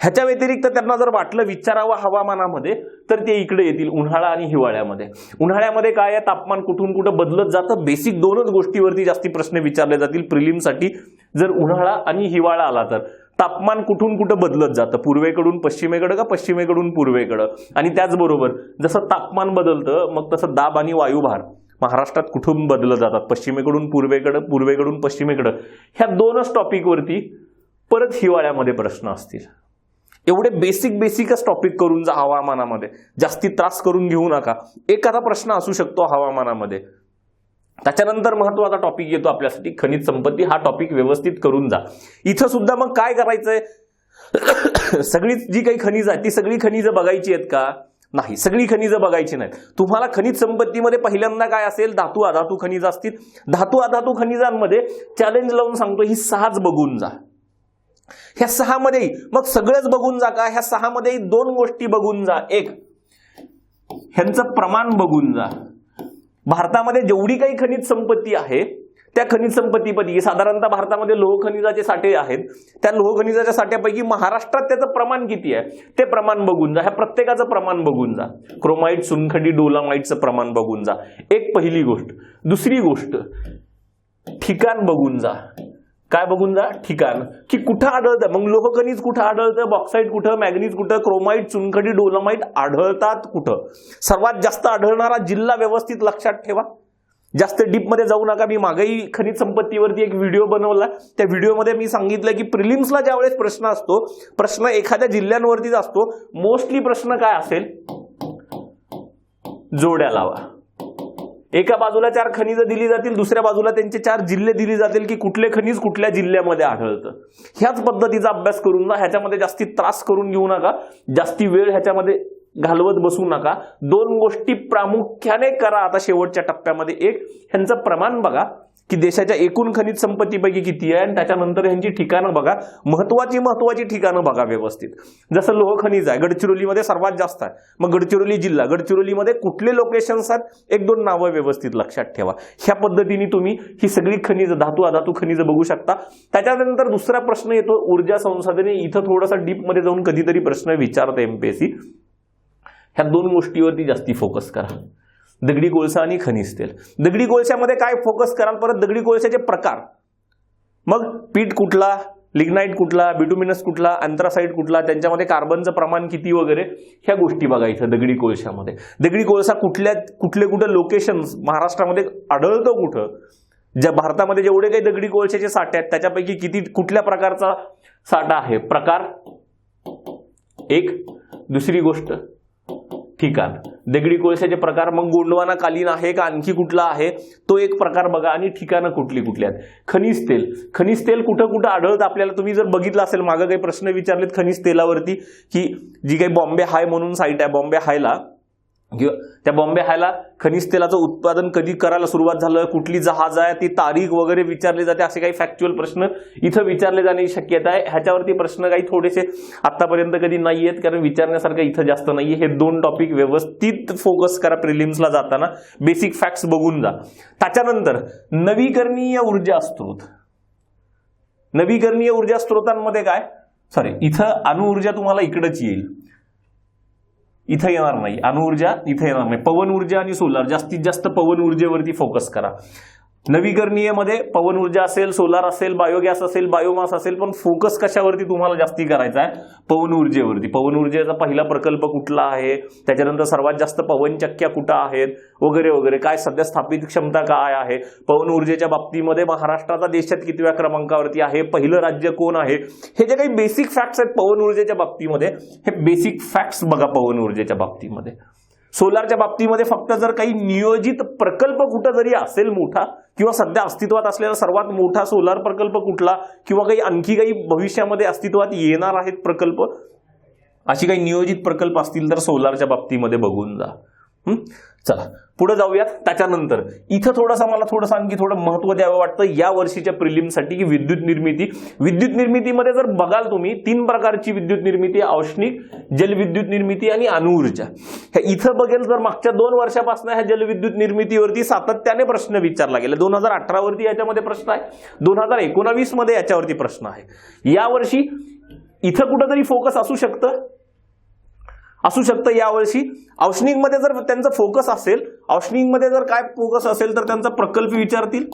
ह्याच्या व्यतिरिक्त त्यांना जर वाटलं विचारावं हवामानामध्ये, तर ते इकडे येतील उन्हाळा आणि हिवाळ्यामध्ये. उन्हाळ्यामध्ये काय आहे, तापमान कुठून कुठं बदलत जातं, बेसिक 2च गोष्टीवरती जास्ती प्रश्न विचारले जातील प्रिलिमसाठी. जर उन्हाळा आणि हिवाळा आला तर तापमान कुठून कुठं बदलत जातं, पूर्वेकडून पश्चिमेकडं का पश्चिमेकडून पूर्वेकडं. आणि त्याचबरोबर जसं तापमान बदलतं, मग तसं दाब आणि वायुभार महाराष्ट्रात कुठून बदलत जातात, पश्चिमेकडून पूर्वेकडं, पूर्वेकडून पश्चिमेकडं. ह्या 2च टॉपिकवरती परत हिवाळ्यामध्ये प्रश्न असतील. एवढे बेसिकच टॉपिक करून जा हवामानामध्ये, जास्ती त्रास करून घेऊ नका. एखादा प्रश्न असू शकतो हवामानामध्ये. त्याच्यानंतर महत्वाचा टॉपिक येतो आपल्यासाठी खनिज संपत्ती. हा टॉपिक व्यवस्थित करून जा. इथं सुद्धा मग काय करायचंय, सगळी जी काही खनिज आहेत ती सगळी खनिज बघायची आहेत का, नाही, सगळी खनिज बघायची नाहीत. तुम्हाला खनिज संपत्तीमध्ये पहिल्यांदा काय असेल, धातू अधातू खनिज असतील. धातू अधातू खनिजांमध्ये चॅलेंज लावून सांगतो, ही 6च बघून जा. ह्या 6 मध्ये मग सगळंच बघून जा का, ह्या 6 मध्ये 2 गोष्टी बघून जा. एक, ह्यांचं प्रमाण बघून जा. भारतामध्ये जेवढी काही खनिज संपत्ती आहे त्या खनिज संपत्तीपैकी साधारणतः भारतामध्ये लोह खनिजाचे साठे आहेत, त्या लोह खनिजाच्या साठ्यापैकी महाराष्ट्रात त्याचं प्रमाण किती आहे ते प्रमाण बघून जा. ह्या प्रत्येकाचं प्रमाण बघून जा. क्रोमाइट, चुनखडी, डोलामाइटचं प्रमाण बघून जा. एक पहिली गोष्ट. दुसरी गोष्ट, ठिकाण बघून जा. काय बघून जा? ठिकाण, की कुठं आढळतं. मग लोह खनिज कुठं आढळतं, बॉक्साईट कुठं, मॅग्नीज कुठं, क्रोमाइट, चुनखडी, डोलामाइट आढळतात कुठं. सर्वात जास्त आढळणारा जिल्हा व्यवस्थित लक्षात ठेवा. जास्त डीप मध्ये जाऊ नका. मी मागेही खनिज संपत्तीवरती एक व्हिडिओ बनवला. त्या व्हिडिओमध्ये मी सांगितलं की प्रिलिम्सला ज्यावेळेस प्रश्न असतो, प्रश्न एखाद्या जिल्ह्यांवरतीच असतो. मोस्टली प्रश्न काय असेल, जोड्या लावा. एका बाजूला 4 खनिज दिली जातील, दुसऱ्या बाजूला त्यांचे 4 जिल्हे दिले जातील की कुठले खनिज कुठल्या जिल्ह्यामध्ये आढळतं. ह्याच पद्धतीचा अभ्यास करून ना. ह्याच्यामध्ये जास्ती त्रास करून घेऊ नका, जास्ती वेळ ह्याच्यामध्ये घालवत बसू नका. 2 गोष्टी प्रामुख्याने करा आता शेवटच्या टप्प्यामध्ये. एक, ह्यांचं प्रमाण बघा की देशाच्या एकूण खनिज संपत्तीपैकी किती आहे, आणि त्याच्यानंतर ह्यांची ठिकाणं बघा. महत्वाची ठिकाणं बघा व्यवस्थित. जसं लोह खनिज आहे, गडचिरोलीमध्ये सर्वात जास्त आहे. मग गडचिरोली जिल्हा, गडचिरोलीमध्ये कुठले लोकेशन्स आहेत, 1-2 नावं व्यवस्थित लक्षात ठेवा. ह्या पद्धतीने तुम्ही ही सगळी खनिज, धातू अधातू खनिज बघू शकता. त्याच्यानंतर दुसरा प्रश्न येतो ऊर्जा संसाधने. इथं थोडासा डीपमध्ये जाऊन कधीतरी प्रश्न विचारते एमपीएससी. ह्या 2 गोष्टीवरती जास्ती फोकस करा. दगडी कोळसा आणि खनिज तेल. दगडी कोळशामध्ये काय फोकस कराल, परत दगडी कोळशाचे प्रकार. मग पीठ कुठला, लिग्नाइट कुठला, बिटुमिनस कुठला, अँथ्रासाइट कुठला, त्यांच्यामध्ये कार्बनचं प्रमाण किती वगैरे ह्या गोष्टी बघा इथं दगडी कोळशामध्ये. दगडी कोळसा कुठले लोकेशन्स महाराष्ट्रामध्ये आढळतो कुठं, ज्या भारतामध्ये जेवढे काही दगडी कोळशाचे साठे आहेत त्याच्यापैकी किती कुठल्या प्रकारचा साठा आहे, प्रकार एक. दुसरी गोष्ट, ठिकाण. दगडी कोळशाचे प्रकार, मग गोंडवाना कालीन आहे का आणखी कुठला आहे तो एक प्रकार बघा, आणि ठिकाणं कुठली कुठली आहेत. खनिज तेल. खनिज तेल कुठं कुठं आढळतं आपल्याला. तुम्ही जर बघितलं असेल मागं काही प्रश्न विचारलेत खनिज तेलावरती, की जी काही बॉम्बे हाय म्हणून साईट आहे, बॉम्बे हायला किंवा त्या बॉम्बे हायला खनिज तेलाचं उत्पादन कधी करायला सुरुवात झालं, कुठली जहाज आहे, ती तारीख वगैरे विचारली जाते. असे काही फॅक्च्युअल प्रश्न इथं विचारले जाण्याची शक्यता आहे. ह्याच्यावरती प्रश्न काही थोडेसे आतापर्यंत कधी नाही आहेत, कारण विचारण्यासारखं इथं जास्त नाहीये. हे 2 टॉपिक व्यवस्थित फोकस करा प्रिलिम्सला जाताना. बेसिक फॅक्ट्स बघून जा. त्याच्यानंतर नवीकरणीय ऊर्जा स्त्रोत. नवीकरणीय ऊर्जा स्त्रोतांमध्ये काय, इथं अणुऊर्जा तुम्हाला इकडंच येईल, इथं येणार नाही. अणुऊर्जा इथं येणार नाही. पवन ऊर्जा आणि सोलार, जास्तीत जास्त पवन ऊर्जेवरती फोकस करा. नवीकरणीय मध्ये पवन ऊर्जा असेल, सोलार असेल, बायोगॅस असेल, बायोमास असेल, पण फोकस कशावरती तुम्हाला जास्ती करायचा आहे, पवन ऊर्जेवरती. पवन ऊर्जेचा पहिला प्रकल्प कुठला आहे, त्याच्यानंतर सर्वात जास्त पवनचक्क्या कुठं आहेत वगैरे वगैरे, काय सध्या स्थापित क्षमता काय आहे, पवन ऊर्जेच्या बाबतीमध्ये महाराष्ट्राचा देशात कितव्या क्रमांकावरती आहे, पहिलं राज्य कोण आहे. हे जे काही बेसिक फॅक्ट्स आहेत पवन ऊर्जेच्या बाबतीमध्ये, हे बेसिक फॅक्ट्स बघा पवन ऊर्जेच्या बाबतीमध्ये. सोलारच्या बाबतीमध्ये फक्त जर काही नियोजित प्रकल्प कुठं जरी असेल मोठा, किंवा सध्या अस्तित्वात असलेला सर्वात मोठा सोलार प्रकल्प कुठला, किंवा काही आणखी काही भविष्यामध्ये अस्तित्वात येणार आहेत प्रकल्प, अशी काही नियोजित प्रकल्प असतील तर सोलारच्या बाबतीमध्ये बघून जा. चला पुढे जाऊयात. त्याच्यानंतर इथं मला आणखी थोडं महत्व द्यावं वाटतं या वर्षीच्या प्रिलिमसाठी, की विद्युत निर्मिती. विद्युत निर्मितीमध्ये जर बघाल तुम्ही 3 प्रकारची विद्युत निर्मिती, औष्णिक, जलविद्युत निर्मिती आणि अणुऊर्जा. इथं बघेल जर मागच्या 2 वर्षापासून ह्या जलविद्युत निर्मितीवरती सातत्याने प्रश्न विचारला गेला. 2018 वरती याच्यामध्ये प्रश्न आहे, 2019 मध्ये याच्यावरती प्रश्न आहे. यावर्षी इथं कुठंतरी फोकस असू शकतं यावर्षी. औष्णिकमध्ये जर त्यांचा फोकस असेल, औष्णिकमध्ये जर काय फोकस असेल तर त्यांचा प्रकल्प विचारतील,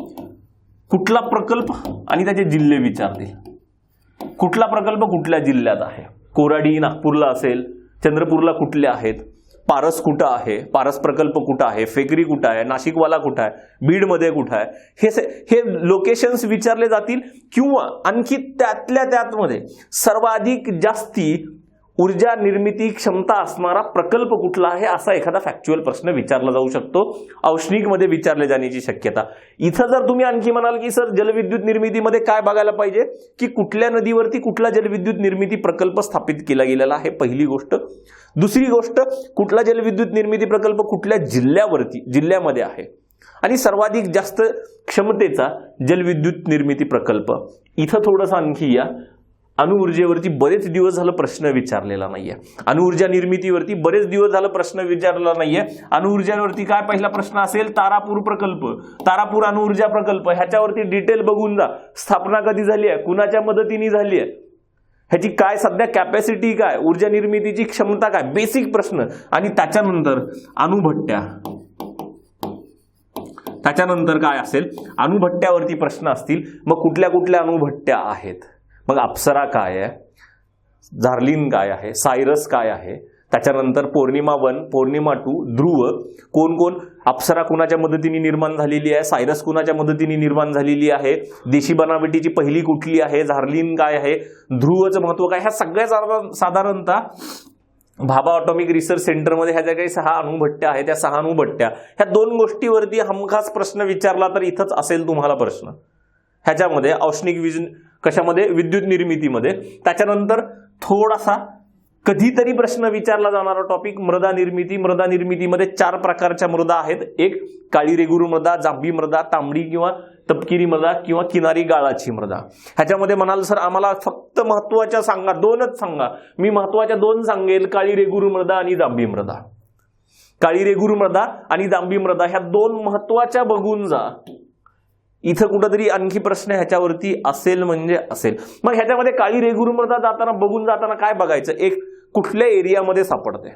कुठला प्रकल्प आणि त्याचे जिल्हे विचारतील. कुठला प्रकल्प कुठल्या जिल्ह्यात आहे, कोराडी नागपूरला असेल, चंद्रपूरला कुठले आहेत, पारस कुठं आहे, पारस प्रकल्प कुठं आहे, फेकरी कुठं आहे, नाशिकवाला कुठं आहे, बीडमध्ये कुठं आहे, हे लोकेशन्स विचारले जातील. किंवा आणखी त्यातमध्ये सर्वाधिक जास्ती ऊर्जा निर्मिती क्षमता असणारा प्रकल्प कुठला आहे असा एखादा फॅक्च्युअल प्रश्न विचारला जाऊ शकतो. औष्णिकमध्ये विचारले जाण्याची शक्यता. इथं जर तुम्ही आणखी म्हणाल की सर जलविद्युत निर्मितीमध्ये काय बघायला पाहिजे, की कुठल्या नदीवरती कुठला जलविद्युत निर्मिती प्रकल्प स्थापित केला गेलेला आहे, पहिली गोष्ट. दुसरी गोष्ट, कुठला जलविद्युत निर्मिती प्रकल्प कुठल्या जिल्ह्यामध्ये आहे, आणि सर्वाधिक जास्त क्षमतेचा जलविद्युत निर्मिती प्रकल्प. इथं थोडंसं आणखी या. अणुऊर्जेवरती बरेच दिवस झालं प्रश्न विचारलेला नाहीये. अणुऊर्जा निर्मितीवरती बरेच दिवस झालं प्रश्न विचारलेला नाहीये. अणुऊर्जावरती काय पहिला प्रश्न असेल, तारापूर प्रकल्प, तारापूर अणुऊर्जा प्रकल्प, ह्याच्यावरती डिटेल बघून जा. स्थापना कधी झाली आहे, कुणाच्या मदतीने झाली आहे, ह्याची काय सध्या कॅपॅसिटी काय, ऊर्जा निर्मितीची क्षमता काय, बेसिक प्रश्न. आणि त्याच्यानंतर अणुभट्ट्या, त्याच्यानंतर काय असेल, अणुभट्ट्यावरती प्रश्न असतील. मग कुठल्या कुठल्या अणुभट्ट्या आहेत, मग अप्सरा काय आहे, झार्लिन काय आहे, सायरस काय आहे, त्याच्यानंतर पौर्णिमा 1, पौर्णिमा 2, ध्रुव, कोण कोण, अप्सरा कुणाच्या मदतीने निर्माण झालेली आहे, सायरस कुणाच्या मदतीने निर्माण झालेली आहे, देशी बनावटीची पहिली कुठली आहे, झार्लिन काय आहे, ध्रुवचं महत्व काय, ह्या सगळ्या साधारणतः भाभा ऑटॉमिक रिसर्च सेंटरमध्ये ह्या ज्या काही 6 अणुभट्ट्या आहेत, त्या 6 अणुभट्ट्या, ह्या 2 गोष्टीवरती हमखास प्रश्न विचारला तर इथंच असेल तुम्हाला प्रश्न. ह्याच्यामध्ये औष्णिक वीज कशामध्ये, विद्युत निर्मितीमध्ये. त्याच्यानंतर थोडासा कधीतरी प्रश्न विचारला जाणारा टॉपिक मृदा निर्मिती. मृदा निर्मितीमध्ये 4 प्रकारच्या मृदा आहेत. एक काळी रेगुरू मृदा, जांभी मृदा, तांबडी किंवा तपकिरी मृदा किंवा किनारी गाळाची मृदा. ह्याच्यामध्ये म्हणाल सर आम्हाला फक्त महत्वाच्या सांगा, 2च सांगा. मी महत्वाच्या 2 सांगेल, काळी रेगुरू मृदा आणि जांभी मृदा. काळी रेगुरू मृदा आणि जांभी मृदा ह्या 2 महत्वाच्या बघून जा. इथं कुठंतरी आणखी प्रश्न ह्याच्यावरती असेल म्हणजे असेल. मग ह्याच्यामध्ये काळी रेगुरू मृदा बघून जाताना काय बघायचं, एक कुठल्या एरियामध्ये सापडते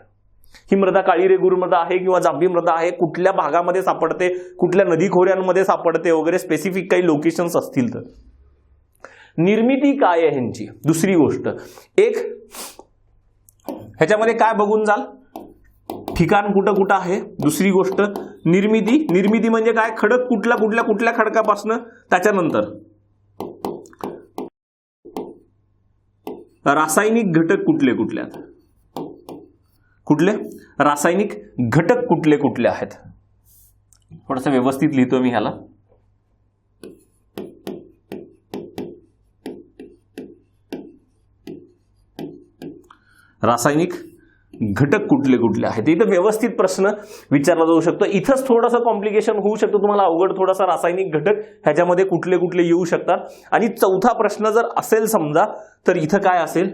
ही मृदा, काळी रेगुरू मृदा आहे किंवा जांभी मृदा आहे, कुठल्या भागामध्ये सापडते, कुठल्या नदी खोऱ्यांमध्ये सापडते वगैरे, स्पेसिफिक काही लोकेशन्स असतील तर. निर्मिती काय आहे ह्यांची, दुसरी गोष्ट. एक ह्याच्यामध्ये काय बघून जाल, ठिकाण कुठं कुठं आहे. दुसरी गोष्ट निर्मिती, निर्मिती म्हणजे काय, खडक कुठल्या खडकापासून. त्याच्यानंतर रासायनिक घटक कुठले रासायनिक घटक कुठले आहेत. थोडंसं व्यवस्थित लिहितो मी ह्याला. रासायनिक घटक कुठले आहेत, इथं व्यवस्थित प्रश्न विचारला जाऊ शकतो. इथंच थोडंसं कॉम्प्लिकेशन होऊ शकतो, तुम्हाला अवघड थोडासा. रासायनिक घटक ह्याच्यामध्ये कुठले येऊ शकतात. आणि चौथा प्रश्न जर असेल समजा, तर इथं काय असेल,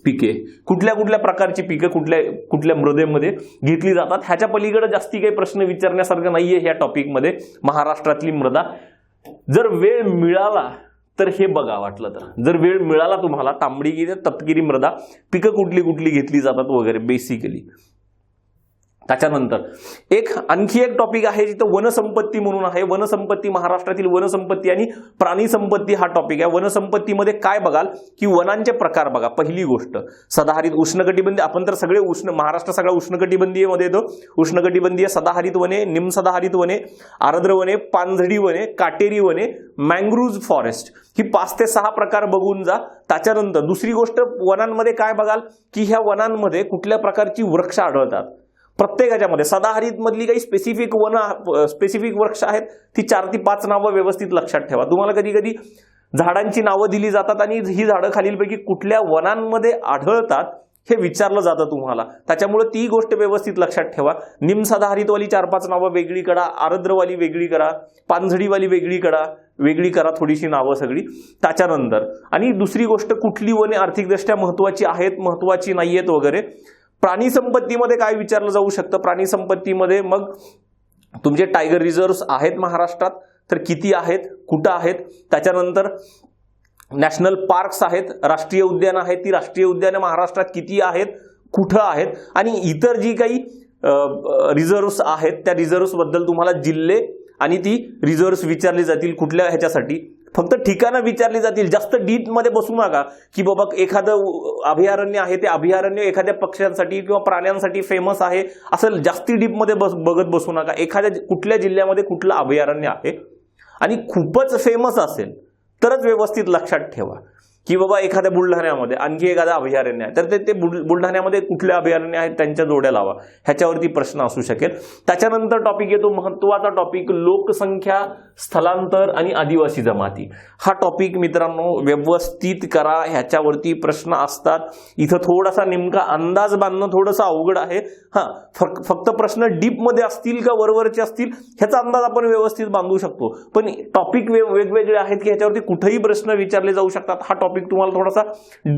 पिके, कुठल्या प्रकारची पिके कुठल्या मृदेमध्ये घेतली जातात. ह्याच्या पलीकडे जास्ती काही प्रश्न विचारण्यासारखं नाहीये ह्या टॉपिकमध्ये. महाराष्ट्रातली मृदा, जर वेळ मिळाला तर हे बघा, वाटलं तर जर वेळ मिळाला तुम्हाला, तांबडी की तपकिरी मृदा, पिकं कुठली घेतली जातात वगैरे बेसिकली. त्याच्यानंतर आणखी एक टॉपिक आहे जिथं वनसंपत्ती म्हणून आहे. वनसंपत्ती, महाराष्ट्रातील वनसंपत्ती आणि प्राणी संपत्ती हा टॉपिक आहे. वनसंपत्तीमध्ये काय बघाल की वनांचे प्रकार बघा. पहिली गोष्ट सदाहरित, उष्णकटिबंधीय, आपण तर सगळे महाराष्ट्र सगळा उष्णकटिबंधीय मध्ये येतो. उष्णकटिबंधीय सदाहरित वने, निमसदाहरित वने, आर्द्र वने, पानझडी वने, काटेरी वने, मँग्रुव्ज फॉरेस्ट, ही 5 ते 6 प्रकार बघून जा. त्याच्यानंतर दुसरी गोष्ट वनांमध्ये काय बघाल की ह्या वनांमध्ये कुठल्या प्रकारची वृक्ष आढळतात. प्रत्येकाच्या मध्ये सदाहरित मधली काही स्पेसिफिक वृक्ष आहेत, ती 4 ते 5 नावं व्यवस्थित लक्षात ठेवा. तुम्हाला कधी कधी झाडांची नावं दिली जातात आणि ही झाडं खालीलपैकी कुठल्या वनांमध्ये आढळतात हे विचारलं जातं तुम्हाला. त्याच्यामुळे ती गोष्ट व्यवस्थित लक्षात ठेवा. निमसदाहरितवाली 4-5 नावं वेगळी करा, आर्द्रवाली वेगळी करा, पानझडीवाली वेगळी करा थोडीशी नावं सगळी. त्याच्यानंतर आणि दुसरी गोष्ट, कुठली वने आर्थिकदृष्ट्या महत्वाची आहेत, महत्वाची नाहीयेत वगैरे. प्राणी संपत्तीमध्ये काय विचारलं जाऊ शकतं, प्राणी संपत्तीमध्ये मग तुमचे टायगर रिझर्व्ह आहेत महाराष्ट्रात, तर किती आहेत, कुठं आहेत. त्याच्यानंतर नॅशनल पार्क्स आहेत, राष्ट्रीय उद्यान आहेत, ती राष्ट्रीय उद्याने महाराष्ट्रात किती आहेत, कुठं आहेत. आणि इतर जी काही रिझर्व्ह आहेत त्या रिझर्व्ह बद्दल तुम्हाला जिल्हे आणि ती रिझर्व्ह विचारली जातील. कुठल्या ह्याच्यासाठी, फक्त ठिकाणं विचारली जातील. जास्त डीप मध्ये बसू नका की बाबा एखादं अभयारण्य आहे, ते अभयारण्य एखाद्या पक्ष्यांसाठी किंवा प्राण्यांसाठी फेमस आहे, असं जास्ती डीप मध्ये बघत बसू नका. एखाद्या कुठल्या जिल्ह्यामध्ये कुठलं अभयारण्य आहे आणि खूपच फेमस असेल तरच व्यवस्थित लक्षात ठेवा. की बाबा एखाद्या बुलढाण्यामध्ये आणखी एखादं अभयारण्य आहे, तर ते बुलढाण्यामध्ये कुठले अभयारण्य आहेत त्यांच्या जोड्या लावा, ह्याच्यावरती प्रश्न असू शकेल. त्याच्यानंतर टॉपिक येतो महत्वाचा टॉपिक, लोकसंख्या, स्थलांतर आणि आदिवासी जमाती. हा टॉपिक मित्रांनो व्यवस्थित करा, ह्याच्यावरती प्रश्न असतात. इथं थोडासा नेमका अंदाज बांधणं थोडंसं अवघड आहे. फक्त प्रश्न डीप मध्ये असतील का वरवरचे असतील ह्याचा अंदाज आपण व्यवस्थित बांधू शकतो, पण टॉपिक वेगवेगळे आहेत की ह्याच्यावरती कुठेही प्रश्न विचारले जाऊ शकतात. हा टॉपिक तुम्हाला थोडासा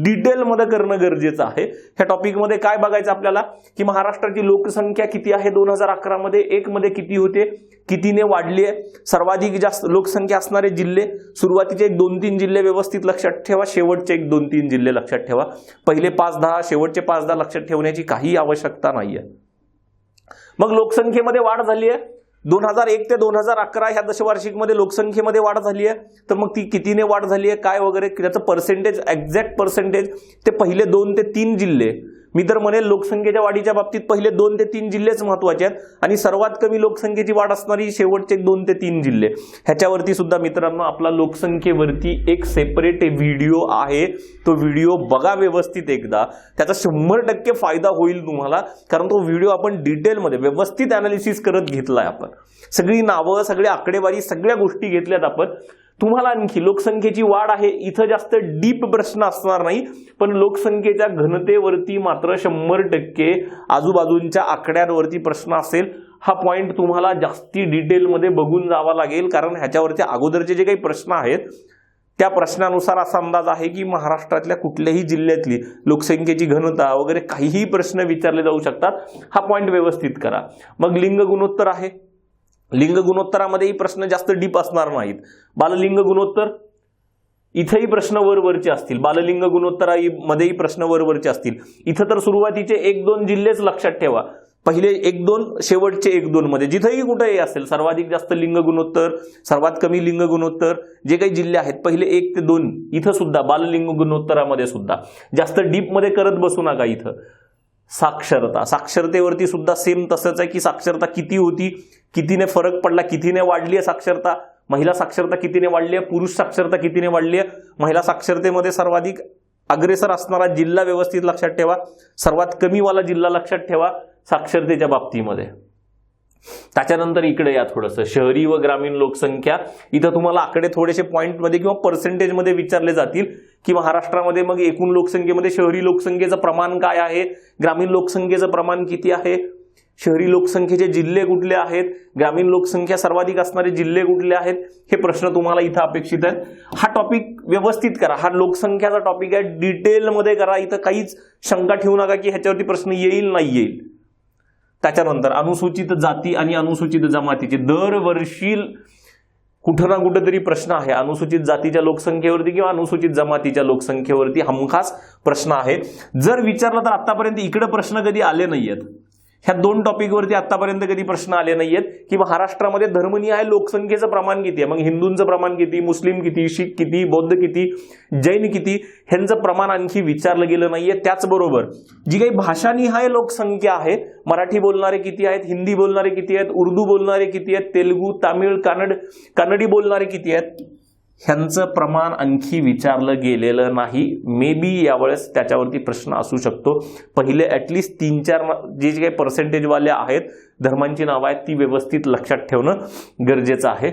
डिटेलमध्ये करणं गरजेचं आहे. ह्या टॉपिकमध्ये काय बघायचं आपल्याला की महाराष्ट्राची लोकसंख्या किती आहे 2011 मध्ये, 1 मध्ये किती होते, कितीने वाढली आहे, सर्वाधिक जास्त लोकसंख्या असणारे जिल्हे, सुरुवातीचे 1-2-3 जिल्हे व्यवस्थित लक्षात ठेवा, शेवटचे 1-2-3 जिल्हे लक्षात ठेवा. पहिले 5-10 शेवटचे 5-10 लक्षात ठेवण्याची काही आवश्यकता नाहीये. मग लोकसंख्येमध्ये वाढ झाली आहे 2001 ते 2011 ह्या दशवार्षिकमध्ये लोकसंख्येमध्ये वाढ झाली आहे. तर मग ती कितीने वाढ झाली आहे काय वगैरे त्याचं पर्सेंटेज, एक्झॅक्ट पर्सेंटेज, ते पहिले 2 ते 3 जिल्हे, मी तर म्हणेल लोकसंख्येच्या वाढीच्या बाबतीत पहिले 2 ते 3 जिल्हेच महत्वाचे आहेत आणि सर्वात कमी लोकसंख्येची वाढ असणारी शेवटचे 2 ते 3 जिल्हे. ह्याच्यावरती सुद्धा मित्रांनो आपला लोकसंख्येवरती एक सेपरेट व्हिडिओ आहे, तो व्हिडिओ बघा व्यवस्थित एकदा, त्याचा 100% फायदा होईल तुम्हाला, कारण तो व्हिडिओ आपण डिटेलमध्ये व्यवस्थित अनालिसिस करत घेतलाय. आपण सगळी नावं, सगळे आकडेवारी, सगळ्या गोष्टी घेतल्यात आपण. तुम्हाला आणखी लोकसंख्येची वाढ आहे इथं जास्त डीप प्रश्न असणार नाही, पण लोकसंख्येच्या घनतेवरती मात्र 100% आजूबाजूंच्या आकड्यांवरती प्रश्न असेल. हा पॉइंट तुम्हाला जास्ती डिटेलमध्ये बघून जावा लागेल, कारण ह्याच्यावरती अगोदरचे जे काही प्रश्न आहेत त्या प्रश्नानुसार असा अंदाज आहे की महाराष्ट्रातल्या कुठल्याही जिल्ह्यातली लोकसंख्येची घनता वगैरे काहीही प्रश्न विचारले जाऊ शकतात. हा पॉइंट व्यवस्थित करा. मग लिंग गुणोत्तर आहे, लिंग गुणोत्तरामध्येही प्रश्न जास्त डीप असणार नाहीत. बाललिंग गुणोत्तर इथेही प्रश्न वरवरचे असतील, बाललिंग गुणोत्तरामध्येही प्रश्न वरवरचे असतील. इथं तर सुरुवातीचे 1-2 जिल्हेच लक्षात ठेवा, पहिले 1-2 शेवटचे 1-2 मध्ये जिथेही कुठेही असेल सर्वाधिक जास्त लिंग गुणोत्तर, सर्वात कमी लिंग गुणोत्तर जे काही जिल्हे आहेत पहिले 1 ते 2 इथं सुद्धा बाललिंग गुणोत्तरामध्ये सुद्धा जास्त डीप मध्ये करत बसू नका. इथं साक्षरता, साक्षरतेवरती सुद्धा सेम तसंच आहे की साक्षरता किती होती, कितीने फरक पडला, कितीने वाढली आहे साक्षरता, महिला साक्षरता कितीने वाढली आहे, पुरुष साक्षरता कितीने वाढली आहे. महिला साक्षरतेमध्ये सर्वाधिक अग्रेसर असणारा जिल्हा व्यवस्थित लक्षात ठेवा, सर्वात कमी वाला जिल्हा लक्षात ठेवा साक्षरतेच्या बाबतीमध्ये. त्याच्यानंतर इकडे या थोडंसं शहरी व ग्रामीण लोकसंख्या. इथं तुम्हाला आकडे थोडेसे पॉइंटमध्ये किंवा पर्सेंटेजमध्ये विचारले जातील की महाराष्ट्रामध्ये मग एकूण लोकसंख्येमध्ये शहरी लोकसंख्येचं प्रमाण काय आहे, ग्रामीण लोकसंख्येचं प्रमाण किती आहे, शहरी लोकसंख्येचे जिल्हे कुठले आहेत, ग्रामीण लोकसंख्या सर्वाधिक असणारे जिल्हे कुठले आहेत, हे प्रश्न तुम्हाला इथं अपेक्षित आहेत. हा टॉपिक व्यवस्थित करा, हा लोकसंख्याचा टॉपिक आहे, डिटेलमध्ये करा. इथं काहीच शंका ठेवू नका की ह्याच्यावरती प्रश्न येईल नाही येईल. त्याच्यानंतर अनुसूचित जाती आणि अनुसूचित जमातीचे दरवर्षी कुठं ना कुठेतरी प्रश्न आहे. अनुसूचित जातीच्या लोकसंख्येवरती किंवा अनुसूचित जमातीच्या लोकसंख्येवरती हमखास प्रश्न आहे. जर विचारलं तर आतापर्यंत इकडे प्रश्न कधी आले नाहीयेत, ह्या 2 टॉपिकवरती आतापर्यंत कधी प्रश्न आले नाहीयेत की महाराष्ट्रामध्ये धर्मनिहाय लोकसंख्येचं प्रमाण किती आहे, मग हिंदूंचं प्रमाण किती, मुस्लिम किती, शीख किती, बौद्ध किती, जैन किती, ह्यांचं प्रमाण आणखी विचारलं गेलं नाहीये. त्याचबरोबर जी काही भाषानिहाय लोकसंख्या आहे, मराठी बोलणारे किती आहेत, हिंदी बोलणारे किती आहेत, उर्दू बोलणारे किती आहेत, तेलुगू, तामिळ, कानडी बोलणारे किती आहेत, ह्यांचं प्रमाण आणखी विचारलं गेलेलं नाही. मे बी यावेळेस त्याच्यावरती प्रश्न असू शकतो. पहिले ऍटलिस्ट 3-4 जे काही पर्सेंटेजवाले आहेत धर्मांची नावं आहेत ती व्यवस्थित लक्षात ठेवणं गरजेचं आहे.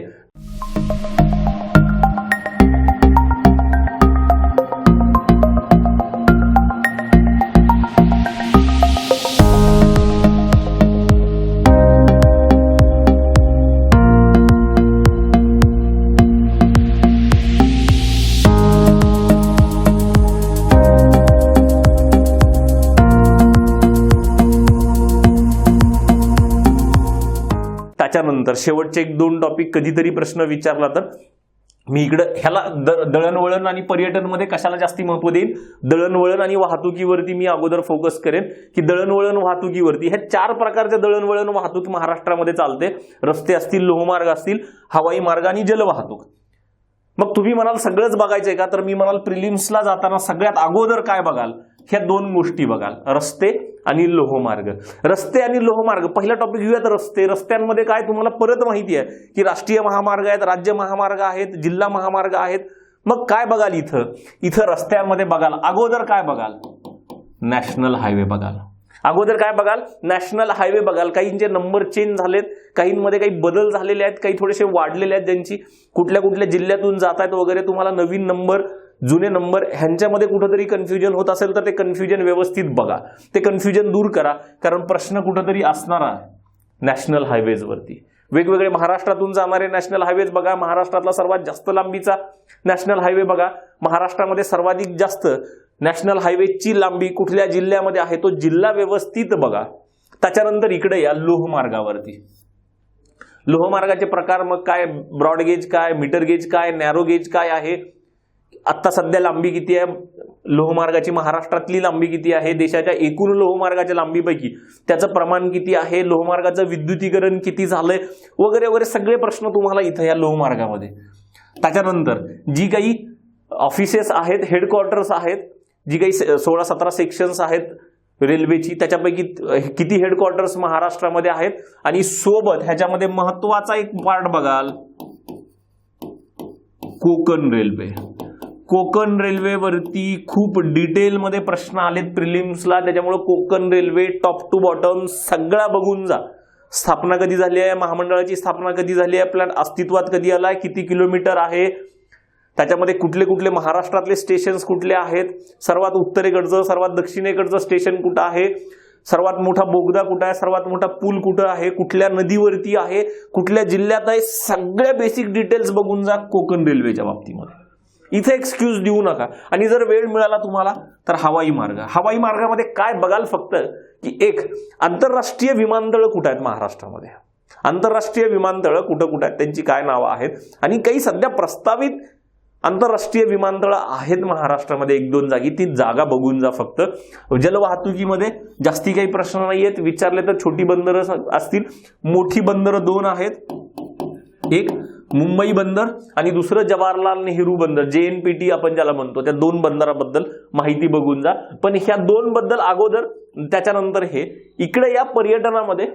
त्याच्यानंतर शेवटचे 1-2 टॉपिक कधीतरी प्रश्न विचारला तर मी इकडे ह्याला दळणवळण आणि पर्यटन मध्ये कशाला जास्ती महत्व देईन, दळणवळण आणि वाहतुकीवरती मी अगोदर फोकस करेन की दळणवळण वाहतुकीवरती हे 4 प्रकारचे दळणवळण वाहतूक महाराष्ट्रामध्ये चालते. रस्ते असतील, लोहमार्ग असतील, हवाई मार्ग आणि जलवाहतूक. मग तुम्ही म्हणाल सगळंच बघायचंय का, तर मी म्हणाल प्रिलिम्सला जाताना सगळ्यात अगोदर काय बघाल, ह्या 2 गोष्टी बघाल, रस्ते आणि लोहमार्ग. रस्ते आणि लोहमार्ग पहिला टॉपिक घेऊयात. रस्ते, रस्त्यांमध्ये काय तुम्हाला परत माहिती आहे की राष्ट्रीय महामार्ग आहेत, राज्य महामार्ग आहेत, जिल्हा महामार्ग आहेत, मग काय बघाल इथं रस्त्यामध्ये बघाल अगोदर काय बघाल, नॅशनल हायवे बघाल. अगोदर काय बघाल, नॅशनल हायवे बघाल. काहींचे नंबर चेंज झालेत, काहींमध्ये काही बदल झालेले आहेत, काही थोडेसे वाढलेले आहेत, ज्यांची कुठल्या कुठल्या जिल्ह्यातून जात आहेत वगैरे. तुम्हाला नवीन नंबर जुने नंबर ह्यांच्यामध्ये कुठंतरी कन्फ्युजन होत असेल तर ते कन्फ्युजन व्यवस्थित बघा, ते कन्फ्युजन दूर करा, कारण प्रश्न कुठंतरी असणार आहे नॅशनल हायवेजवरती. वेगवेगळे महाराष्ट्रातून जाणारे नॅशनल हायवेज बघा, महाराष्ट्रातला सर्वात जास्त लांबीचा नॅशनल हायवे बघा, महाराष्ट्रामध्ये सर्वाधिक जास्त नॅशनल हायवेची लांबी कुठल्या जिल्ह्यामध्ये आहे तो जिल्हा व्यवस्थित बघा. त्याच्यानंतर इकडे या लोहमार्गावरती. लोहमार्गाचे प्रकार मग काय, ब्रॉड गेज काय, मीटर गेज काय, नॅरो गेज काय आहे, आता सध्या लांबी किती आहे लोहमार्गाची, महाराष्ट्रातली लांबी किती आहे, देशाच्या एकूण लोहमार्गाच्या लांबीपैकी त्याचं प्रमाण किती आहे, लोहमार्गाचं विद्युतीकरण किती झालंय वगैरे वगैरे सगळे प्रश्न तुम्हाला इथं या लोहमार्गामध्ये. त्याच्यानंतर जी काही ऑफिसेस आहेत, हेडक्वार्टर्स आहेत, जी काही 16-17 सेक्शन्स आहेत रेल्वेची, त्याच्यापैकी किती हेडक्वार्टर्स महाराष्ट्रामध्ये आहेत, आणि सोबत ह्याच्यामध्ये महत्वाचा एक पार्ट बघाल, कोकण रेल्वे. कोकण रेल्वेवरती खूप डिटेलमध्ये प्रश्न आलेत प्रिलिम्सला, त्याच्यामुळे Konkan railway top to bottom सगळा बघून जा. स्थापना कधी झाली आहे, महामंडळाची स्थापना कधी झाली आहे, प्लॅन अस्तित्वात कधी आलाय, किती किलोमीटर आहे, त्याच्यामध्ये कुठले कुठले महाराष्ट्रातले स्टेशन्स कुठले आहेत, सर्वात उत्तरेकडचं सर्वात दक्षिणेकडचं स्टेशन कुठं आहे, सर्वात मोठा बोगदा कुठं आहे, सर्वात मोठा पूल कुठं आहे, कुठल्या नदीवरती आहे, कुठल्या जिल्ह्यात आहे, सगळ्या बेसिक डिटेल्स बघून जा कोकण रेल्वेच्या बाबतीमध्ये. इथे एक्सक्यूज देऊ नका. आणि जर वेळ मिळाला तुम्हाला तर हवाई मार्ग. हवाई मार्गामध्ये काय बघाल फक्त की एक, आंतरराष्ट्रीय विमानतळ कुठं आहेत महाराष्ट्रामध्ये, आंतरराष्ट्रीय विमानतळ कुठं कुठं आहेत, त्यांची काय नावं आहेत, आणि काही सध्या प्रस्तावित आंतरराष्ट्रीय विमानतळ आहेत महाराष्ट्रामध्ये 1-2 जागी, ती जागा बघून जा फक्त. जलवाहतुकीमध्ये जास्ती काही प्रश्न नाहीयेत, विचारले तर छोटी बंदरं असतील, मोठी बंदरं 2 आहेत, एक मुंबई बंदर आणि दुसरं जवाहरलाल नेहरू बंदर, JNPT आपण ज्याला म्हणतो, त्या 2 बंदराबद्दल माहिती बघून जा. पण ह्या 2 बद्दल अगोदर, त्याच्यानंतर हे इकडे या पर्यटनामध्ये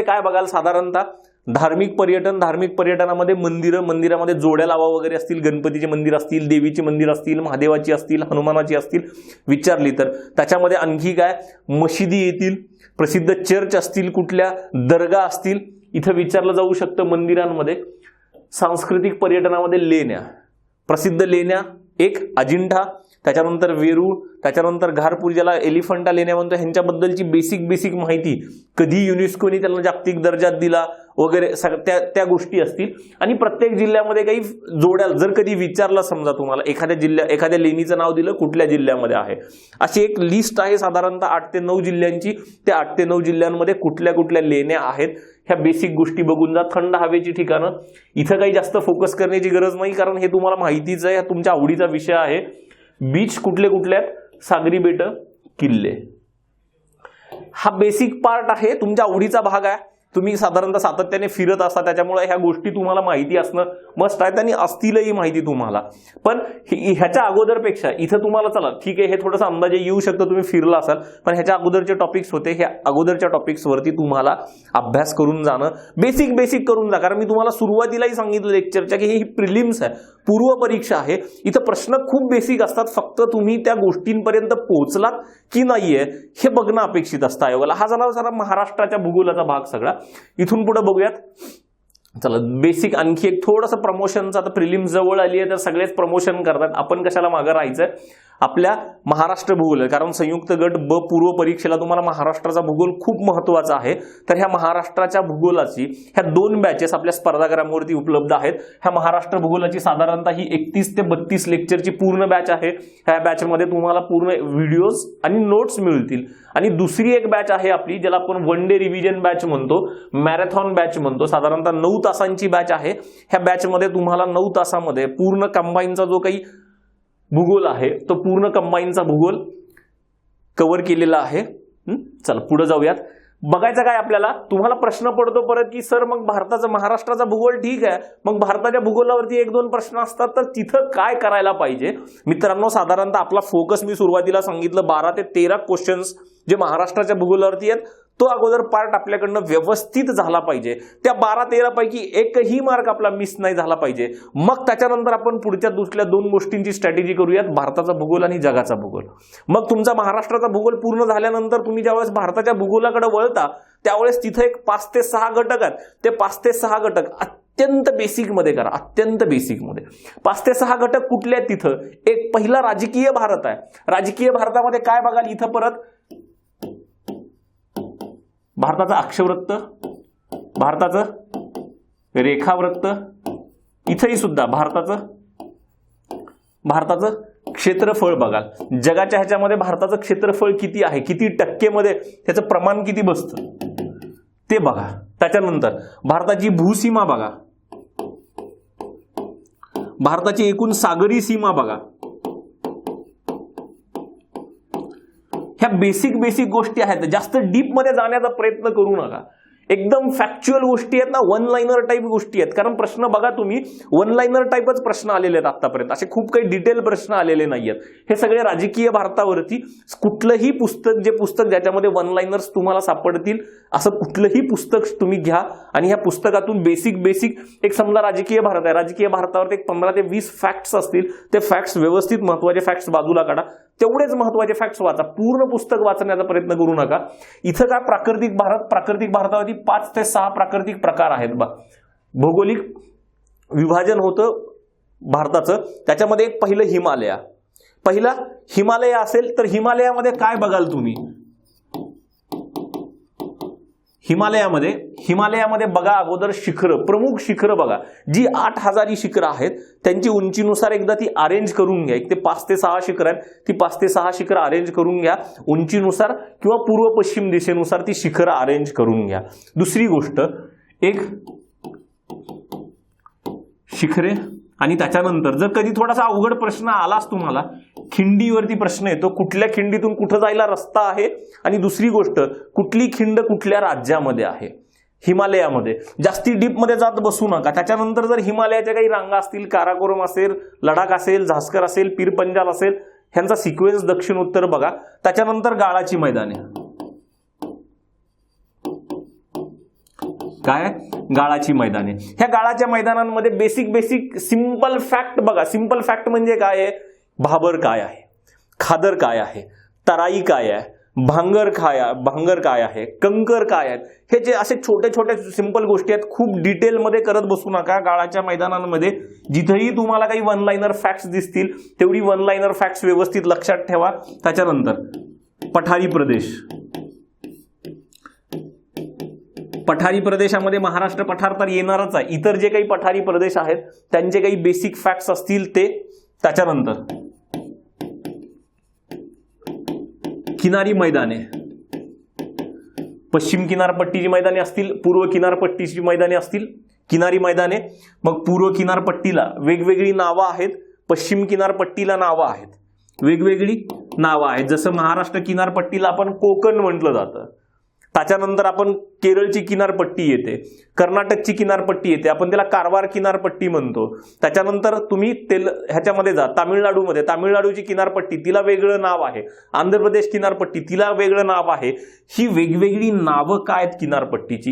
काय बघाल, साधारणतः धार्मिक पर्यटन. धार्मिक पर्यटनामध्ये मंदिरामध्ये जोड्या लावा वगैरे असतील, गणपतीचे मंदिर असतील, देवीचे मंदिर असतील, महादेवाची असतील, हनुमानाची असतील, विचारली तर. त्याच्यामध्ये आणखी काय, मशिदी येतील, प्रसिद्ध चर्च असतील, कुठल्या दर्गा असतील, इथं विचारलं जाऊ शकतं मंदिरांमध्ये. सांस्कृतिक पर्यटनामध्ये लेण्या, प्रसिद्ध लेण्या, एक अजिंठा, त्याच्यानंतर वेरूळ, त्याच्यानंतर घारपूर ज्याला एलिफंटा लेण्या म्हणतो, ह्यांच्याबद्दलची बेसिक माहिती, कधी युनेस्कोनी त्याला जागतिक दर्जा दिला वगैरे त्या गोष्टी असतील. आणि प्रत्येक जिल्ह्यामध्ये काही जोड्या, जर कधी विचारलं समजा तुम्हाला एखाद्या लेणीचं नाव दिलं, कुठल्या जिल्ह्यामध्ये आहे, अशी एक लिस्ट आहे साधारणतः 8 ते 9 जिल्ह्यांची. त्या 8 ते 9 जिल्ह्यांमध्ये कुठल्या कुठल्या लेण्या आहेत ह्या बेसिक गोष्टी बघून जा. थंड हवेची ठिकाणं, इथं काही जास्त फोकस करण्याची गरज नाही, कारण हे तुम्हाला माहितीच आहे, तुमच्या आवडीचा विषय आहे. बीच कुठले कुठले आहेत, सागरी बेट, किल्ले, हा बेसिक पार्ट आहे, तुमच्या आवडीचा भाग आहे. तुम्ही साधारणतः सातत्याने फिरत असता, त्याच्यामुळे ह्या गोष्टी तुम्हाला माहिती असणं मस्ट आहे, आणि असतीलही माहिती तुम्हाला. पण ह्याच्या अगोदरपेक्षा इथं तुम्हाला, चला ठीक आहे, हे थोडंसं अंदाजे येऊ शकतं तुम्ही फिरला असाल, पण ह्याच्या अगोदरचे टॉपिक्स होते, ह्या अगोदरच्या टॉपिक्सवरती तुम्हाला अभ्यास करून जाणं, बेसिक करून जा. कारण मी तुम्हाला सुरुवातीलाही सांगितलं लेक्चरच्या की ही प्रिलिम्स आहे, पूर्व परीक्षा आहे, इथं प्रश्न खूप बेसिक असतात, फक्त तुम्ही त्या गोष्टींपर्यंत पोहोचलात की नाहीये हे बघणं अपेक्षित असतं आयोगाला. हा झाला जरा महाराष्ट्राच्या भूगोलाचा भाग सगळा. इथून पुढे बघूयात, चला बेसिक आणखी एक थोडंसं प्रमोशनचं. आता प्रिलिम्स जवळ आली आहे तर सगळेच प्रमोशन करतात, आपण कशाला मागं राहायचंय. आपल्या महाराष्ट्र भूगोल आहे, कारण संयुक्त गट ब पूर्व परीक्षेला तुम्हाला महाराष्ट्राचा भूगोल खूप महत्वाचा आहे. तर ह्या महाराष्ट्राच्या भूगोलाची ह्या 2 बॅचेस आपल्या स्पर्धागृहावरती उपलब्ध आहेत. ह्या महाराष्ट्र भूगोलाची साधारणतः ही 31 ते 32 लेक्चरची पूर्ण बॅच आहे. ह्या बॅचमध्ये तुम्हाला पूर्ण व्हिडिओज आणि नोट्स मिळतील. आणि दुसरी एक बॅच आहे आपली, ज्याला आपण 1 डे रिव्हिजन बॅच म्हणतो, मॅरेथॉन बॅच म्हणतो, साधारणतः 9 तासांची बॅच आहे. ह्या बॅचमध्ये तुम्हाला 9 तासामध्ये पूर्ण कंबाईनचा जो काही भूगोल आहे तो पूर्ण कंबाईनचा भूगोल कव्हर केलेला आहे. चला पुढे जाऊयात. बघायचं काय आपल्याला, तुम्हाला प्रश्न पडतो परत की सर मग भारताचा महाराष्ट्राचा भूगोल ठीक आहे, मग भारताच्या भूगोलावरती 1-2 प्रश्न असतात, तर तिथं काय करायला पाहिजे. मित्रांनो, साधारणतः आपला फोकस मी सुरुवातीला सांगितलं 12 ते 13 क्वेश्चन्स जे महाराष्ट्राच्या भूगोलावरती आहेत तो अगोदर पार्ट आपल्याकडनं व्यवस्थित झाला पाहिजे. त्या 12-13 पैकी एकही मार्क आपला मिस नाही झाला पाहिजे. मग त्याच्यानंतर आपण पुढच्या दुसऱ्या 2 गोष्टींची स्ट्रॅटेजी करूयात, भारताचा भूगोल आणि जगाचा भूगोल. मग तुमचा महाराष्ट्राचा भूगोल पूर्ण झाल्यानंतर तुम्ही ज्यावेळेस भारताच्या भूगोलाकडे वळता त्यावेळेस तिथे एक 5 ते 6 घटक आहेत. ते 5 ते 6 घटक अत्यंत बेसिक मध्ये करा, अत्यंत बेसिक मध्ये. 5 ते 6 घटक कुठले आहेत तिथं? एक पहिला राजकीय भारत आहे. राजकीय भारतामध्ये काय बघाल इथं? परत भारताचं अक्षवृत्त, भारताचं रेखावृत्त, इथंही सुद्धा भारताचं क्षेत्रफळ बघाल. जगाच्या ह्याच्यामध्ये भारताचं क्षेत्रफळ किती आहे, किती टक्केमध्ये त्याचं प्रमाण किती बसतं ते बघा. त्याच्यानंतर भारताची भूसीमा बघा, भारताची एकूण सागरी सीमा बघा. ह्या बेसिक गोष्टी आहेत. जास्त डीप मध्ये जाण्याचा प्रयत्न करू नका. एकदम फॅक्च्युअल गोष्टी आहेत ना, वन लाइनर टाईप गोष्टी आहेत. कारण प्रश्न बघा तुम्ही, वन लाइनर टाईपच प्रश्न आलेले आहेत आतापर्यंत, असे खूप काही डिटेल प्रश्न आलेले नाहीयेत. हे सगळे राजकीय भारतावरती. कुठलंही पुस्तक ज्याच्यामध्ये वन लाइनर्स तुम्हाला सापडतील असं कुठलंही पुस्तक तुम्ही घ्या आणि ह्या पुस्तकातून बेसिक एक समजा राजकीय भारत आहे, राजकीय भारतावरती एक 15 ते 20 फॅक्ट्स असतील. ते फॅक्ट्स व्यवस्थित महत्वाचे फॅक्ट्स बाजूला काढा, तेवढेच महत्वाचे फॅक्ट्स वाचा. पूर्ण पुस्तक वाचण्याचा प्रयत्न करू नका. इथं काय प्राकृतिक भारतावरती 5 ते 6 प्राकृतिक प्रकार आहेत बा. भौगोलिक विभाजन होतं भारताचं. त्याच्यामध्ये एक पहिलं हिमालय असेल तर हिमालयामध्ये काय बघाल तुम्ही? हिमालयामध्ये बघा अगोदर प्रमुख शिखरं बघा. जी 8000 शिखरं आहेत त्यांची उंचीनुसार एकदा ती अरेंज करून घ्या. एक ते 5 ते 6 शिखरं आहेत, ती 5 ते 6 शिखरं अरेंज करून घ्या उंचीनुसार किंवा पूर्व पश्चिम दिशेनुसार ती शिखरं अरेंज करून घ्या. दुसरी गोष्ट, एक शिखरे आणि त्याच्यानंतर जर कधी थोडासा अवघड प्रश्न आलाच तुम्हाला, खिंडीवरती प्रश्न येतो, कुठल्या खिंडीतून कुठं जायला रस्ता आहे, आणि दुसरी गोष्ट कुठली खिंड कुठल्या राज्यामध्ये आहे. हिमालयामध्ये जास्ती डीप मध्ये जात बसू नका. त्याच्यानंतर जर हिमालयाच्या काही रांगा असतील, काराकोरम असेल, लडाख असेल, झास्कर असेल, पीर पंजाल असेल, ह्यांचा सिक्वेन्स दक्षिण उत्तर बघा. त्याच्यानंतर गाळाची मैदाने. काय? गाळाची मैदाने. ह्या गाळाच्या मैदानांमध्ये बेसिक सिंपल फॅक्ट बघा. सिंपल फॅक्ट म्हणजे काय आहे? भाबर काय आहे, खादर काय आहे, तराई काय आहे, भांगर काय आहे, कंकर काय आहेत. हे जे असे छोटे सिंपल गोष्टी आहेत, खूप डिटेलमध्ये करत बसू नका. गाळाच्या मैदानांमध्ये जिथेही तुम्हाला काही वन लाइनर फॅक्ट्स दिसतील तेवढी वन लाइनर फॅक्ट्स व्यवस्थित लक्षात ठेवा. त्याच्यानंतर पठारी प्रदेशामध्ये महाराष्ट्र पठार तर येणारच आहे. इतर जे काही पठारी प्रदेश आहेत त्यांचे काही बेसिक फॅक्ट्स असतील ते. त्याच्यानंतर किनारी मैदाने, पश्चिम किनारपट्टीची मैदाने असतील, पूर्व किनारपट्टीची मैदाने असतील, किनारी मैदाने. मग पूर्व किनारपट्टीला वेगवेगळी नावं आहेत, पश्चिम किनारपट्टीला नावं आहेत, वेगवेगळी नावं आहेत. जसं महाराष्ट्र किनारपट्टीला आपण कोकण म्हटलं जातं. त्याच्यानंतर आपण केरळची किनारपट्टी येते, कर्नाटकची किनारपट्टी येते, आपण त्याला कारवार किनारपट्टी म्हणतो. त्याच्यानंतर तुम्ही ह्याच्यामध्ये जा, तामिळनाडूची किनारपट्टी, तिला वेगळं नाव आहे. आंध्र प्रदेश किनारपट्टी, तिला वेगळं नाव आहे. ही वेगवेगळी नावं काय आहेत किनारपट्टीची,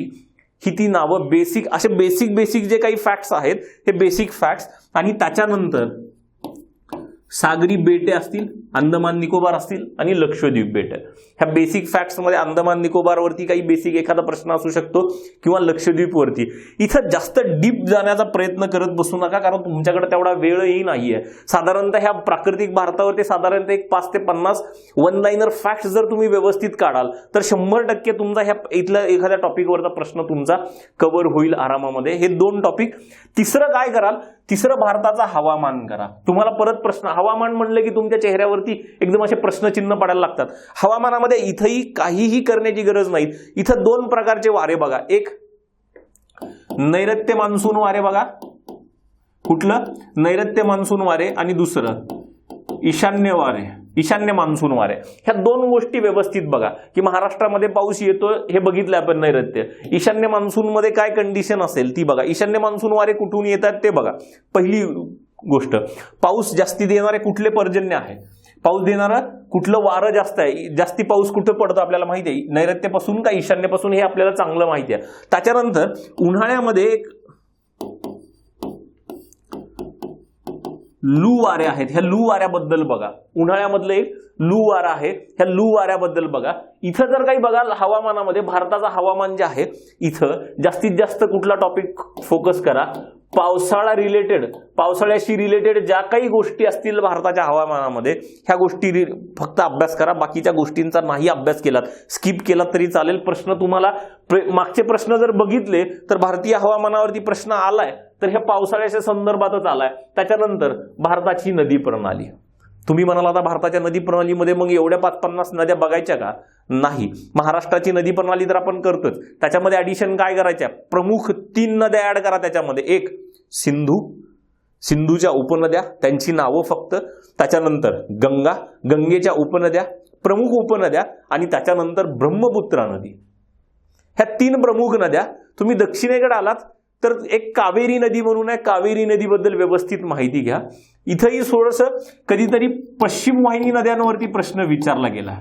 ही ती नावं बेसिक जे काही फॅक्ट्स आहेत हे बेसिक फॅक्ट्स. आणि त्याच्यानंतर सागरी बेटे असतील, अंदमान निकोबार असतील आणि लक्षद्वीप बेटे. ह्या बेसिक फॅक्ट्स मध्ये अंदमान निकोबारवरती काही बेसिक एखादा प्रश्न असू शकतो किंवा लक्षद्वीपवरती. इथं जास्त डीप जाण्याचा प्रयत्न करत बसू नका, कारण तुमच्याकडे तेवढा वेळही नाहीये. साधारणतः ह्या प्राकृतिक भारतावरती साधारणतः एक 5 ते 50 वन लाइनर फॅक्ट्स जर तुम्ही व्यवस्थित काढाल तर 100% तुमचा ह्या इथल्या एखाद्या टॉपिकवरचा प्रश्न तुमचा कव्हर होईल आरामामध्ये. हे 2 टॉपिक. तिसरं काय कराल? तिसरं भारताचा हवामान करा. तुम्हाला परत प्रश्न, हवामान म्हणलं की तुमच्या चेहऱ्यावरती एकदम असे प्रश्नचिन्ह पडायला लागतात. हवामानामध्ये इथंही काहीही करण्याची गरज नाही. इथं 2 प्रकारचे वारे बघा. एक नैऋत्य मान्सून वारे बघा, कुठलं? नैऋत्य मान्सून वारे. आणि दुसरं ईशान्य मान्सून वारे. ह्या 2 गोष्टी व्यवस्थित बघा की महाराष्ट्रामध्ये पाऊस येतो हे बघितलं आपण नैऋत्य. ईशान्य मान्सून मध्ये काय कंडिशन असेल ती बघा. ईशान्य मान्सून वारे कुठून येतात ते बघा. पहिली गोष्ट, पाऊस जास्ती देणारे कुठले पर्जन्य आहे, पाऊस देणारं कुठलं वारं जास्त आहे, जास्ती पाऊस कुठं पडतो आपल्याला माहिती आहे, नैऋत्यपासून का ईशान्येपासून, हे आपल्याला चांगलं माहिती आहे. त्याच्यानंतर उन्हाळ्यामध्ये एक लू वारे आहेत, ह्या लू वाऱ्याबद्दल बघा. उन्हाळ्यामधलं एक लू वारा आहे, ह्या लू वाऱ्याबद्दल बघा. इथं जर काही बघा हवामानामध्ये भारताचं हवामान जे आहे, इथं जास्तीत जास्त कुठला टॉपिक फोकस करा, पावसाळा रिलेटेड, पावसाळ्याशी रिलेटेड ज्या काही गोष्टी असतील भारताच्या हवामानामध्ये ह्या गोष्टी फक्त अभ्यास करा. बाकीच्या गोष्टींचा नाही अभ्यास केलात, स्किप केलात तरी चालेल. प्रश्न तुम्हाला मागचे प्रश्न जर बघितले तर भारतीय हवामानावरती प्रश्न आलाय तर ह्या पावसाळ्याच्या संदर्भातच आलाय. त्याच्यानंतर भारताची नदी प्रणाली. तुम्ही म्हणाला आता भारताच्या नदी प्रणालीमध्ये मग एवढ्या 5-50 नद्या बघायच्या का? नाही. महाराष्ट्राची नदी प्रणाली तर आपण करतोच, त्याच्यामध्ये ऍडिशन काय करायच्या, प्रमुख 3 नद्या ऍड करा त्याच्यामध्ये. एक सिंधू, सिंधूच्या उपनद्या त्यांची नावं फक्त, त्याच्यानंतर गंगा, गंगेच्या उपनद्या, प्रमुख उपनद्या, आणि त्याच्यानंतर ब्रह्मपुत्रा नदी. ह्या 3 प्रमुख नद्या. तुम्ही दक्षिणेकडे आलात तर एक कावेरी नदी म्हणून आहे, कावेरी नदीबद्दल व्यवस्थित माहिती घ्या. इथंही थोडंसं कधीतरी पश्चिम वाहिनी नद्यांवरती प्रश्न विचारला गेला.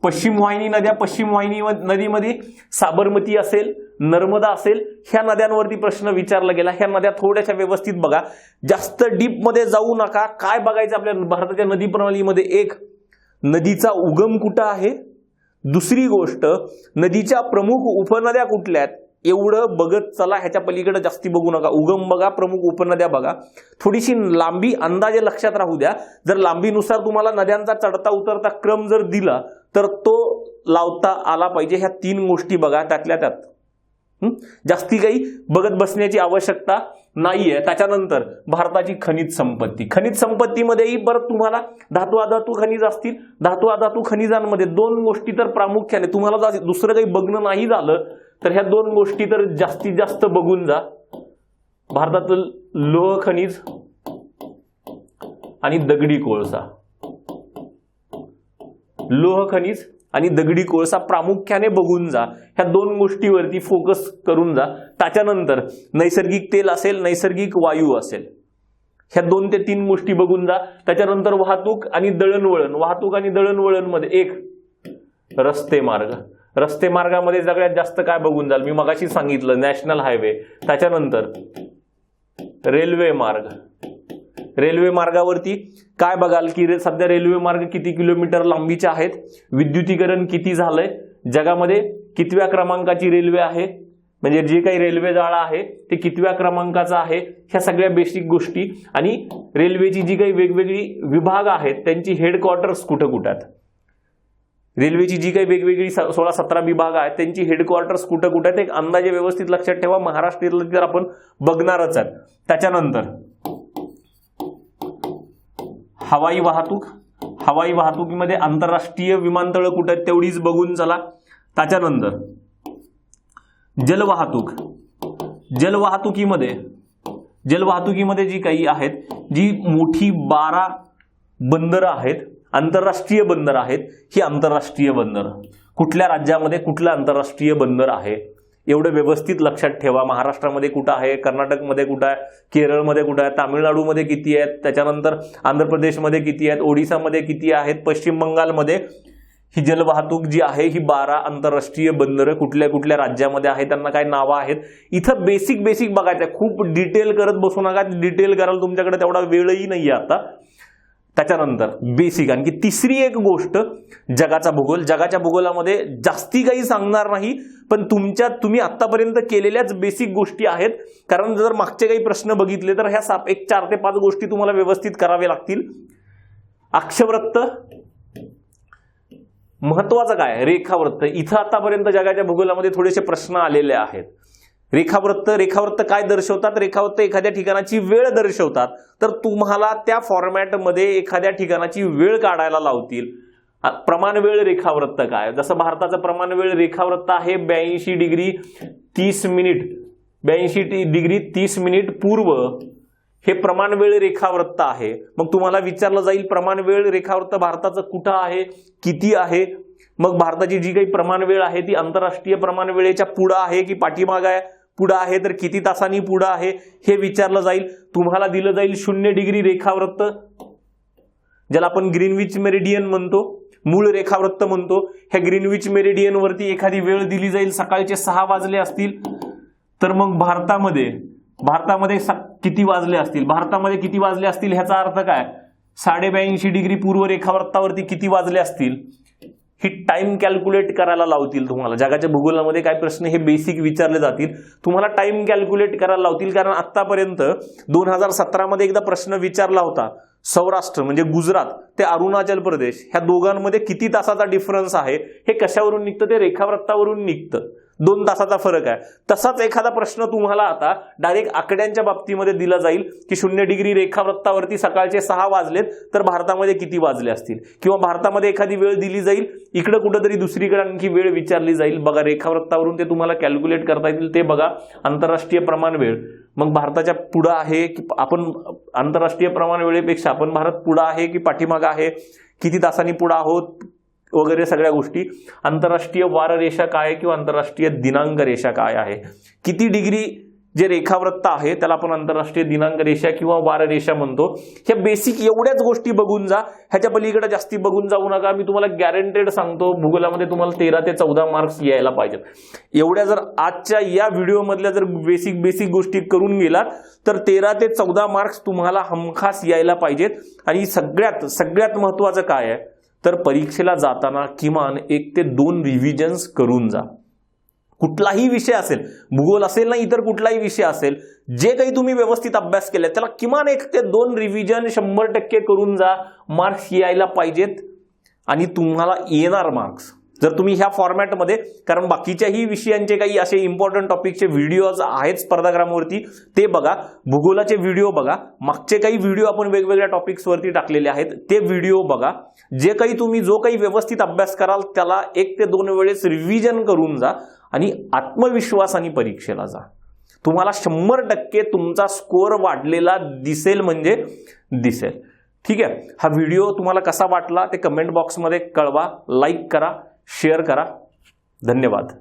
पश्चिम वाहिनी नद्या, पश्चिम वाहिनी नदीमध्ये साबरमती असेल, नर्मदा असेल, ह्या नद्यांवरती प्रश्न विचारला गेला. ह्या नद्या थोड्याशा व्यवस्थित बघा, जास्त डीप मध्ये जाऊ नका. काय बघायचं आपल्या भारताच्या नदी प्रणालीमध्ये, एक नदीचा उगम कुठं आहे, दुसरी गोष्ट नदीच्या प्रमुख उपनद्या कुठल्या आहेत, एवढं बघत चला. ह्याच्या पलीकडे जास्ती बघू नका. उगम बघा, प्रमुख उपनद्या बघा, थोडीशी लांबी अंदाजे लक्षात राहू द्या. जर लांबीनुसार तुम्हाला नद्यांचा चढता उतरता क्रम जर दिला तर तो लावता आला पाहिजे. ह्या 3 गोष्टी बघा त्यातल्या त्यात. जास्ती काही बघत बसण्याची आवश्यकता नाहीये. त्याच्यानंतर भारताची खनिज संपत्ती. खनिज संपत्तीमध्येही परत तुम्हाला धातू अधातू खनिज असतील. धातू अधातू खनिजांमध्ये 2 गोष्टी तर प्रामुख्याने, तुम्हाला जर दुसरं काही बघणं नाही झालं तर ह्या 2 गोष्टी तर जास्तीत जास्त बघून जा. भारतातील लोह खनिज आणि दगडी कोळसा. लोह खनिज आणि दगडी कोळसा प्रामुख्याने बघून जा. ह्या 2 गोष्टीवरती फोकस करून जा. त्याच्यानंतर नैसर्गिक तेल असेल, नैसर्गिक वायू असेल, ह्या 2 ते 3 गोष्टी बघून जा. त्याच्यानंतर वाहतूक आणि दळणवळण. वाहतूक आणि दळणवळण मध्ये एक रस्ते मार्ग. रस्ते मार्गामध्ये सगळ्यात जास्त काय बघून जाल, मी मगाशी सांगितलं नॅशनल हायवे. त्याच्यानंतर रेल्वे मार्ग. रेल्वे मार्गावरती काय बघाल की सध्या रेल्वे मार्ग किती किलोमीटर लांबीचे आहेत, विद्युतीकरण किती झालंय, जगामध्ये कितव्या क्रमांकाची रेल्वे आहे, म्हणजे जे काही रेल्वे जाळं आहे ते कितव्या क्रमांकाचं आहे, ह्या सगळ्या बेसिक गोष्टी. आणि रेल्वेची जी काही वेगवेगळी विभाग आहेत त्यांची हेडक्वार्टर्स कुठं कुठं आहेत, रेल्वेची जी काही वेगवेगळी 16-17 विभाग आहेत त्यांची हेडक्वार्टर्स कुठं कुठं आहेत, एक अंदाजे व्यवस्थित लक्षात ठेवा. महाराष्ट्रातलं तर आपण बघणारच आहेत. त्याच्यानंतर हवाई वाहतूक. हवाई वाहतुकीमध्ये आंतरराष्ट्रीय विमानतळ कुठे आहेत तेवढीच बघून चला. त्याच्यानंतर जलवाहतूक. जलवाहतुकीमध्ये जी काही आहेत, जी मोठी 12 बंदरं आहेत, आंतरराष्ट्रीय बंदर आहेत, ही आंतरराष्ट्रीय बंदर कुठल्या राज्यामध्ये कुठलं आंतरराष्ट्रीय बंदर आहे एवढं व्यवस्थित लक्षात ठेवा. महाराष्ट्रामध्ये कुठं आहे, कर्नाटकमध्ये कुठं आहे, केरळमध्ये कुठं आहे, तामिळनाडूमध्ये किती आहेत, त्याच्यानंतर आंध्र प्रदेशमध्ये किती आहेत, ओडिसामध्ये किती आहेत, पश्चिम बंगालमध्ये. ही जलवाहतूक जी आहे ही 12 आंतरराष्ट्रीय बंदरं कुठल्या कुठल्या राज्यामध्ये आहेत, त्यांना काय नावं आहेत. इथं बेसिक बघायचं आहे, खूप डिटेल करत बसू नका. डिटेल करायला तुमच्याकडे तेवढा वेळही नाहीये आता. त्याच्यानंतर बेसिक आणखी तिसरी एक गोष्ट जगाचा भूगोल. जगाच्या भूगोलामध्ये जास्ती काही सांगणार नाही, पण तुम्ही आतापर्यंत केलेल्याच बेसिक गोष्टी आहेत. कारण जर मागचे काही प्रश्न बघितले तर ह्या 4 ते 5 गोष्टी तुम्हाला व्यवस्थित कराव्या लागतील. अक्षवृत्त महत्वाचं काय, रेखावृत्त. इथं आतापर्यंत जगाच्या भूगोलामध्ये थोडेसे प्रश्न आलेले आहेत. रेखावृत्त काय दर्शवतात, रेखावृत्त एखाद्या ठिकाणाची वेळ दर्शवतात. तर तुम्हाला त्या फॉर्मॅटमध्ये एखाद्या ठिकाणाची वेळ काढायला लावतील. प्रमाण वेळ रेखावृत्त काय, जसं भारताचं प्रमाण वेळ रेखावृत्त आहे 82 डिग्री 30 मिनिट, 82 डिग्री 30 मिनिट पूर्व, हे प्रमाण वेळ रेखावृत्त आहे. मग तुम्हाला विचारलं जाईल प्रमाण वेळ रेखावृत्त भारताचं कुठं आहे, किती आहे. मग भारताची जी काही प्रमाण वेळ आहे ती आंतरराष्ट्रीय प्रमाण वेळेच्या पुढं आहे की पाठीमाग आहे, पुढं आहे तर किती तासांनी पुढं आहे हे विचारलं जाईल. तुम्हाला दिलं जाईल 0 डिग्री रेखावृत्त, ज्याला आपण ग्रीनविच मेरिडियन म्हणतो, मूळ रेखावृत्त म्हणतो. ह्या ग्रीनविच मेरिडियन वरती एखादी वेळ दिली जाईल, सकाळचे 6 वाजले असतील, तर मग भारतामध्ये किती वाजले असतील, भारतामध्ये किती वाजले असतील ह्याचा अर्थ काय, 82.5 डिग्री पूर्व रेखावृत्तावरती किती वाजले असतील, ही टाइम कॅल्क्युलेट करायला लावतील तुम्हाला. जगाच्या भूगोलामध्ये काय प्रश्न हे बेसिक विचारले जातील, तुम्हाला टाइम कॅल्क्युलेट करायला लावतील. कारण आतापर्यंत 2017 मध्ये एकदा प्रश्न विचारला होता, सौराष्ट्र म्हणजे गुजरात ते अरुणाचल प्रदेश ह्या दोघांमध्ये किती तासाचा डिफरन्स आहे, हे कशावरून निघतं, ते रेखावृत्तावरून निघतं. 2 तासाचा फरक आहे. तसाच एखादा प्रश्न तुम्हाला आता डायरेक्ट आकड्यांच्या बाबतीमध्ये दिला जाईल की 0 डिग्री रेखावृत्तावरती सकाळचे 6 वाजलेत, तर भारतामध्ये किती वाजले असतील, किंवा भारतामध्ये एखादी वेळ दिली जाईल, इकडे कुठेतरी दुसरीकडे आणखी वेळ विचारली जाईल. बघा रेखावृत्तावरून ते तुम्हाला कॅल्क्युलेट करता येतील. ते बघा आंतरराष्ट्रीय प्रमाण वेळ, मग भारताच्या पुढे आहे की आपण, आंतरराष्ट्रीय प्रमाण वेळेपेक्षा आपण भारत पुढे आहे की पाठीमागे आहे, किती तासांनी पुढे आहोत वगैरे सगळ्या गोष्टी. आंतरराष्ट्रीय वार रेषा काय आहे किंवा आंतरराष्ट्रीय दिनांक रेषा काय आहे, किती डिग्री जे रेखावृत्त आहे त्याला आपण आंतरराष्ट्रीय दिनांक रेषा किंवा वार रेषा म्हणतो. हे बेसिक एवढ्याच गोष्टी बघून जा, ह्याच्या पलीकडे जास्ती बघून जाऊ नका. मी तुम्हाला गॅरंटेड सांगतो, भूगोलामध्ये तुम्हाला 13 ते 14 मार्क्स यायला पाहिजेत. एवढ्या जर आजच्या या व्हिडिओमधल्या जर बेसिक गोष्टी करून गेलात तर 13 ते 14 मार्क्स तुम्हाला हमखास यायला पाहिजेत. आणि सगळ्यात महत्वाचं काय आहे, तर परीक्षेला जाताना किमान 1 ते 2 रिव्हिजन्स करून जा. कुठलाही विषय असेल, भूगोल असेल ना इतर कुठलाही विषय असेल, जे काही तुम्ही व्यवस्थित अभ्यास केलाय त्याला किमान 1 ते 2 रिव्हिजन 100% करून जा. मार्क्स यायला पाहिजेत आणि तुम्हाला येणार मार्क्स जर तुम्ही ह्या फॉर्मॅटमध्ये. कारण बाकीच्याही विषयांचे काही असे इम्पॉर्टंट टॉपिकचे व्हिडिओज आहेत स्पर्धाग्रामवरती, ते बघा. भूगोलाचे व्हिडिओ बघा, मागचे काही व्हिडिओ आपण वेगवेगळ्या टॉपिक्सवरती टाकलेले आहेत, ते व्हिडिओ बघा. जे काही तुम्ही जो काही व्यवस्थित अभ्यास कराल त्याला 1 ते 2 वेळेस रिव्हिजन करून जा आणि आत्मविश्वासाने परीक्षेला जा. तुम्हाला 100% तुमचा स्कोअर वाढलेला दिसेल म्हणजे दिसेल. ठीक आहे. हा व्हिडिओ तुम्हाला कसा वाटला ते कमेंट बॉक्समध्ये कळवा. लाईक करा, शेअर करा. धन्यवाद.